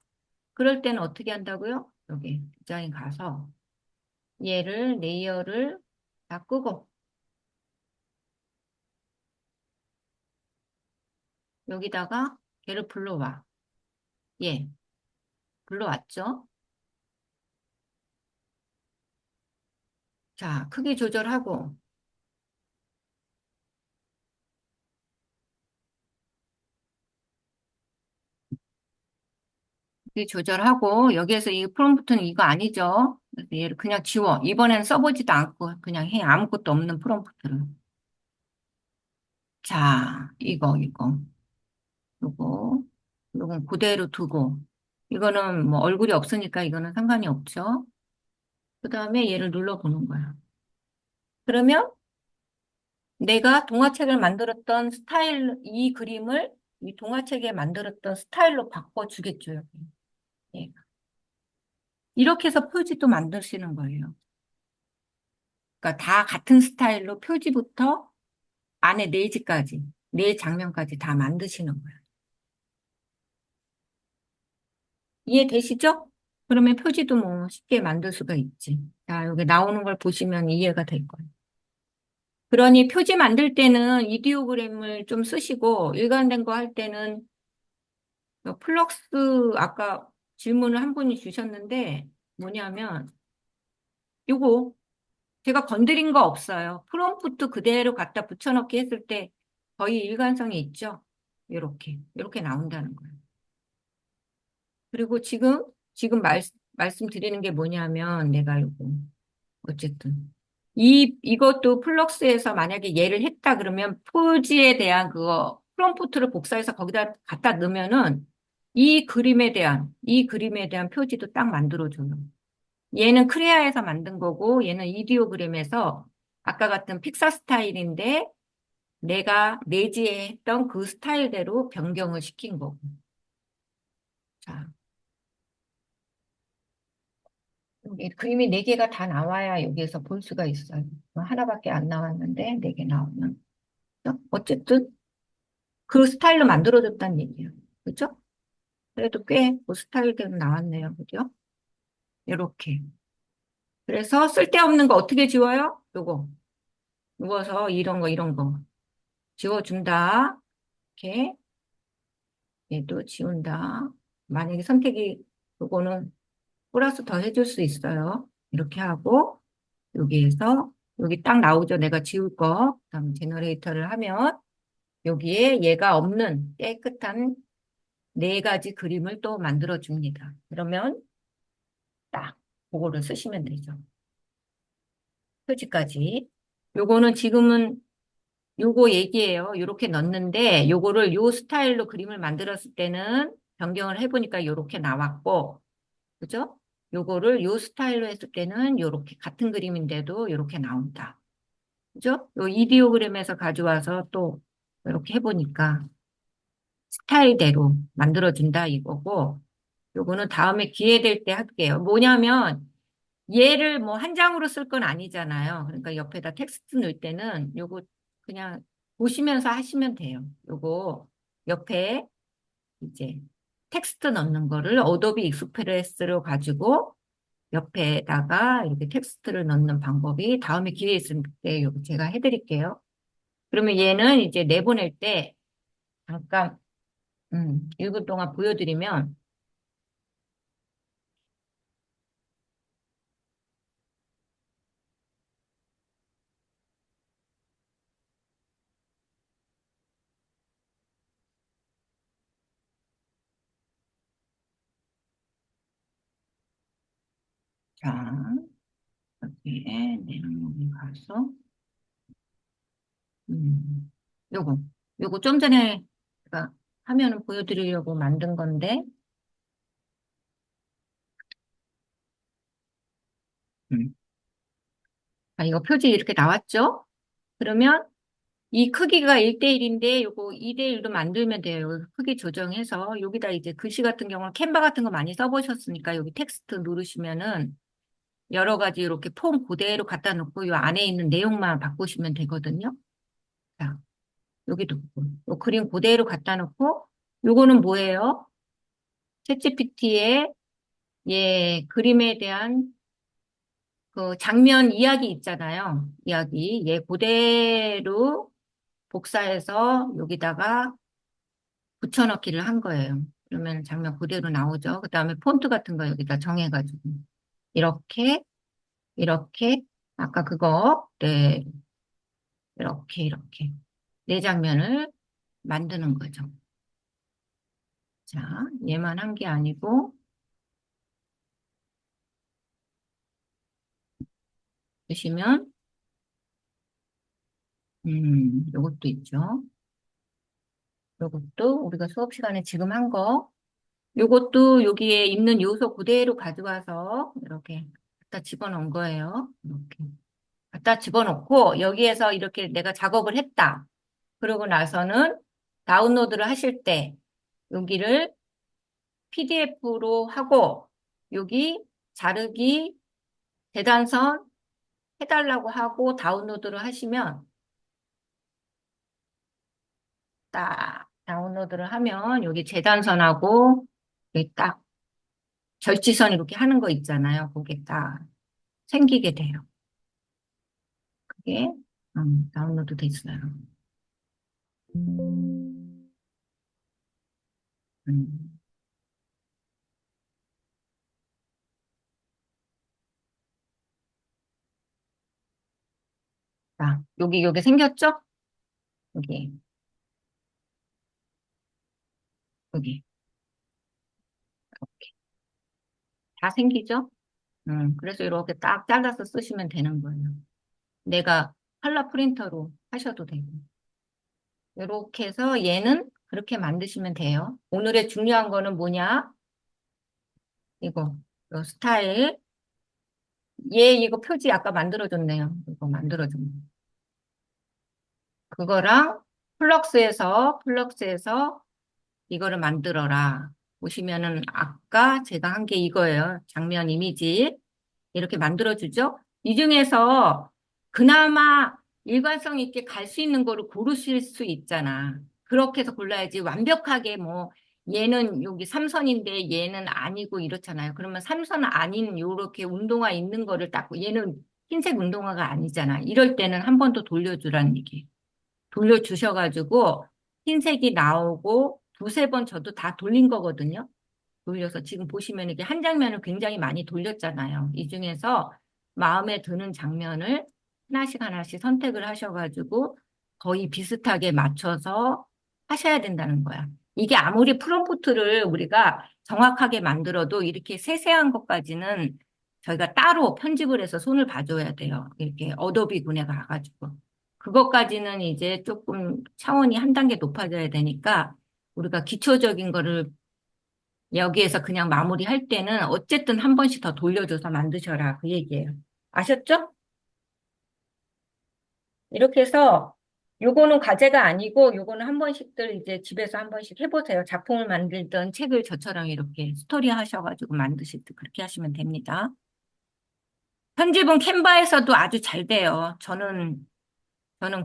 그럴 때는 어떻게 한다고요? 여기 디자인 가서 얘를 레이어를 다 끄고 여기다가 걔를 불러와. 예, 불러왔죠? 자, 크기 조절하고, 크기 조절하고, 여기에서 이 프롬프트는 이거 아니죠? 그래서 얘를 그냥 지워. 이번엔 써보지도 않고 그냥 해. 아무것도 없는 프롬프트를. 자, 요거, 요건 그대로 두고, 이거는 뭐 얼굴이 없으니까 이거는 상관이 없죠? 그 다음에 얘를 눌러보는 거야. 그러면 내가 동화책을 만들었던 이 그림을 이 동화책에 만들었던 스타일로 바꿔주겠죠, 여기. 예. 이렇게 해서 표지도 만드시는 거예요. 그러니까 다 같은 스타일로 표지부터 안에 내지까지, 내 장면까지 다 만드시는 거예요. 이해되시죠? 그러면 표지도 뭐 쉽게 만들 수가 있지. 자, 여기 나오는 걸 보시면 이해가 될 거예요. 그러니 표지 만들 때는 이디오그램을 좀 쓰시고 일관된 거 할 때는 플럭스 아까 질문을 한 분이 주셨는데 뭐냐면 요거 제가 건드린 거 없어요. 프롬프트 그대로 갖다 붙여넣기 했을 때 거의 일관성이 있죠. 이렇게 나온다는 거예요. 그리고 지금 말씀드리는 게 뭐냐면 내가 요거 어쨌든 이것도 플럭스에서 만약에 얘를 했다 그러면 표지에 대한 그거 프롬프트를 복사해서 거기다 갖다 넣으면은 이 그림에 대한 표지도 딱 만들어줘요. 얘는 크레아에서 만든 거고 얘는 이디오그램에서 아까 같은 픽사 스타일인데 내가 내지에 했던 그 스타일대로 변경을 시킨 거고. 자, 그림이 네 개가 다 나와야 여기에서 볼 수가 있어요. 하나밖에 안 나왔는데 네 개 나오면. 어쨌든 그 스타일로 만들어줬다는 얘기예요. 그죠? 그래도 꽤 그 스타일대로 나왔네요. 그죠? 이렇게. 그래서 쓸데없는 거 어떻게 지워요? 요거. 누워서 이런 거. 지워준다. 이렇게. 얘도 지운다. 만약에 선택이 요거는 플러스 더 해줄 수 있어요. 이렇게 하고, 여기에서, 여기 딱 나오죠. 내가 지울 거. 그다음 제너레이터를 하면, 여기에 얘가 없는 깨끗한 네 가지 그림을 또 만들어 줍니다. 그러면 딱 그거를 쓰시면 되죠. 표지까지. 요거는 지금은 요거 얘기예요. 요렇게 넣는데 요거를 요 스타일로 그림을 만들었을 때는 변경을 해보니까 요렇게 나왔고, 그죠? 요거를 요 스타일로 했을 때는 요렇게 같은 그림인데도 요렇게 나온다. 그죠? 요 이디오그램에서 가져와서 또 이렇게 해보니까 스타일대로 만들어준다 이거고, 요거는 다음에 기회 될 때 할게요. 뭐냐면 얘를 뭐 한 장으로 쓸 건 아니잖아요. 그러니까 옆에다 텍스트 넣을 때는 요거 그냥 보시면서 하시면 돼요. 요거 옆에 이제 텍스트 넣는 거를 어도비 익스프레스로 가지고 옆에다가 이렇게 텍스트를 넣는 방법이 다음에 기회 있을 때 요거 제가 해드릴게요. 그러면 얘는 이제 내보낼 때 잠깐 1분 동안 보여드리면 자 여기에 내용이 가서 음, 요거, 요거 좀 전에 제가 화면을 보여드리려고 만든 건데, 음. 이거 표지 이렇게 나왔죠? 그러면 이 크기가 1대1인데 요거 2대1도 만들면 돼요. 요 크기 조정해서 여기다 이제 글씨 같은 경우는 캔바 같은 거 많이 써보셨으니까 여기 텍스트 누르시면은 여러 가지 이렇게 폼 그대로 갖다 놓고 요 안에 있는 내용만 바꾸시면 되거든요. 자, 여기도 요 그림 그대로 갖다 놓고 요거는 뭐예요? 챗GPT에 예, 그림에 대한 그 장면 이야기 있잖아요. 이야기. 예, 그대로 복사해서 여기다가 붙여넣기를 한 거예요. 그러면 장면 그대로 나오죠. 그 다음에 폰트 같은 거 여기다 정해가지고. 이렇게, 이렇게, 아까 그거, 네, 이렇게. 네 장면을 만드는 거죠. 자, 얘만 한 게 아니고, 보시면, 요것도 있죠. 요것도 우리가 수업 시간에 지금 한 거, 요것도 여기에 있는 요소 그대로 가져와서 이렇게 갖다 집어넣은 거예요. 이렇게 갖다 집어넣고 여기에서 이렇게 내가 작업을 했다. 그러고 나서는 다운로드를 하실 때 여기를 PDF로 하고 여기 자르기 재단선 해달라고 하고 다운로드를 하시면 딱 다운로드를 하면 여기 재단선하고 여기 딱 절지선 이렇게 하는 거 있잖아요. 그게 딱 생기게 돼요. 그게 다운로드 됐어요. 음. 자, 여기 생겼죠? 여기, 여기. 이렇게. 다 생기죠? 그래서 이렇게 딱 잘라서 쓰시면 되는 거예요. 내가 컬러 프린터로 하셔도 되고. 이렇게 해서 얘는 그렇게 만드시면 돼요. 오늘의 중요한 거는 뭐냐? 요 스타일. 얘 이거 표지 아까 만들어줬네요. 이거 만들어줬네. 그거랑 플럭스에서 이거를 만들어라. 보시면은 아까 제가 한 게 이거예요. 장면 이미지. 이렇게 만들어주죠. 이 중에서 그나마 일관성 있게 갈 수 있는 거를 고르실 수 있잖아. 그렇게 해서 골라야지 완벽하게 뭐 얘는 여기 삼선인데 얘는 아니고 이렇잖아요. 그러면 삼선 아닌 요렇게 운동화 있는 거를 딱 얘는 흰색 운동화가 아니잖아. 이럴 때는 한 번 더 돌려주라는 얘기. 돌려주셔가지고 흰색이 나오고 두세 번 저도 다 돌린 거거든요. 돌려서 지금 보시면 이게 한 장면을 굉장히 많이 돌렸잖아요. 이 중에서 마음에 드는 장면을 하나씩 하나씩 선택을 하셔가지고 거의 비슷하게 맞춰서 하셔야 된다는 거야. 이게 아무리 프롬프트를 우리가 정확하게 만들어도 이렇게 세세한 것까지는 저희가 따로 편집을 해서 손을 봐줘야 돼요. 이렇게 어도비 군에 가가지고. 그것까지는 이제 조금 차원이 한 단계 높아져야 되니까 우리가 기초적인 거를 여기에서 그냥 마무리할 때는 어쨌든 한 번씩 더 돌려줘서 만드셔라. 그 얘기예요. 아셨죠? 이렇게 해서 요거는 과제가 아니고 요거는 한 번씩들 이제 집에서 한 번씩 해보세요. 작품을 만들던 책을 저처럼 이렇게 스토리 하셔가지고 만드실 때 그렇게 하시면 됩니다. 편집은 캔바에서도 아주 잘 돼요. 저는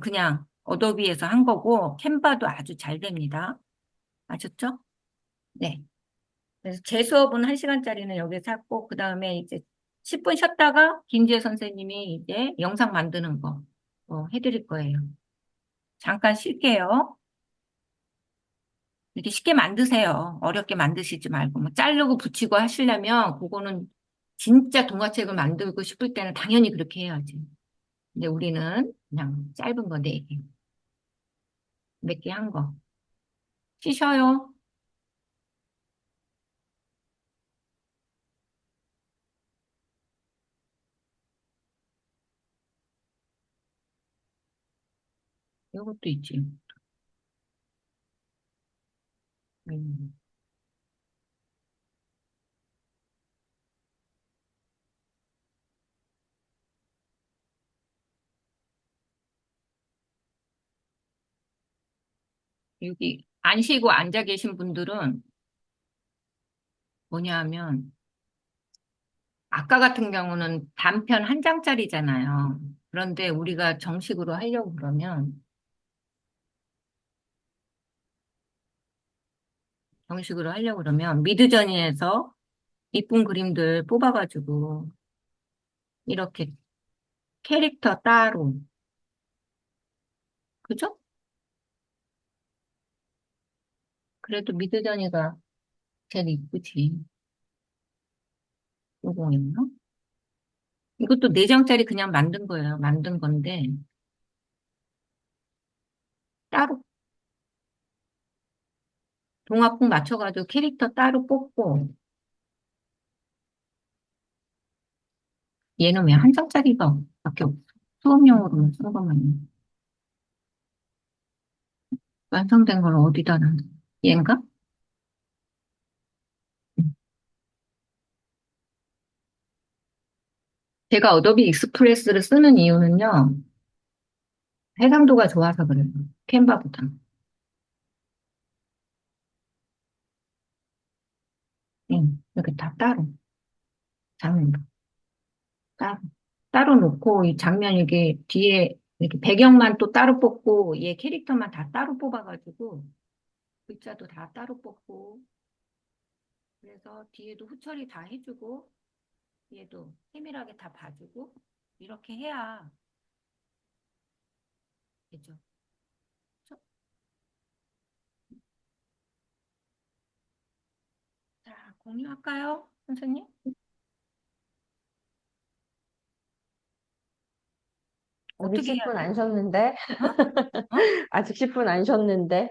그냥 어도비에서 한 거고 캔바도 아주 잘 됩니다. 아셨죠? 네. 그래서 제 수업은 1시간짜리는 여기서 하고, 그 다음에 이제 10분 쉬었다가 김지혜 선생님이 이제 영상 만드는 거 해드릴 거예요. 잠깐 쉴게요. 이렇게 쉽게 만드세요. 어렵게 만드시지 말고. 뭐 자르고 붙이고 하시려면 그거는 진짜 동화책을 만들고 싶을 때는 당연히 그렇게 해야지. 근데 우리는 그냥 짧은 거 4개, 몇 개 한 거. 쉬셔요. 이것도 있지. 음, 여기 안 쉬고 앉아 계신 분들은 뭐냐 하면 아까 같은 경우는 단편 한 장짜리잖아요. 그런데 우리가 정식으로 하려고 그러면, 미드저니에서 이쁜 그림들 뽑아가지고, 이렇게 캐릭터 따로, 그죠? 그래도 미드저니가 제일 이쁘지. 요거였나? 이것도 4장짜리 그냥 만든 거예요. 만든 건데, 따로, 동화풍 맞춰가지고 캐릭터 따로 뽑고, 얘는 왜 한 장짜리가 밖에 없어? 수업용으로는 쓴 것만 완성된 걸 어디다 놨 얘인가? 제가 어도비 익스프레스를 쓰는 이유는요, 해상도가 좋아서 그래요. 캔버보다. 이렇게 다 따로, 장면 따로. 따로 놓고, 이 장면 이게 뒤에, 이렇게 배경만 또 따로 뽑고, 얘 캐릭터만 다 따로 뽑아가지고, 글자도 다 따로 뽑고, 그래서 뒤에도 후처리 다 해주고, 얘도 세밀하게 다 봐주고, 이렇게 해야 되죠. 그쵸? 자, 공유할까요, 선생님? 아직 어떻게 해야 10분 돼? 안 쉬었는데? 어? 어? 아직 10분 안 쉬었는데?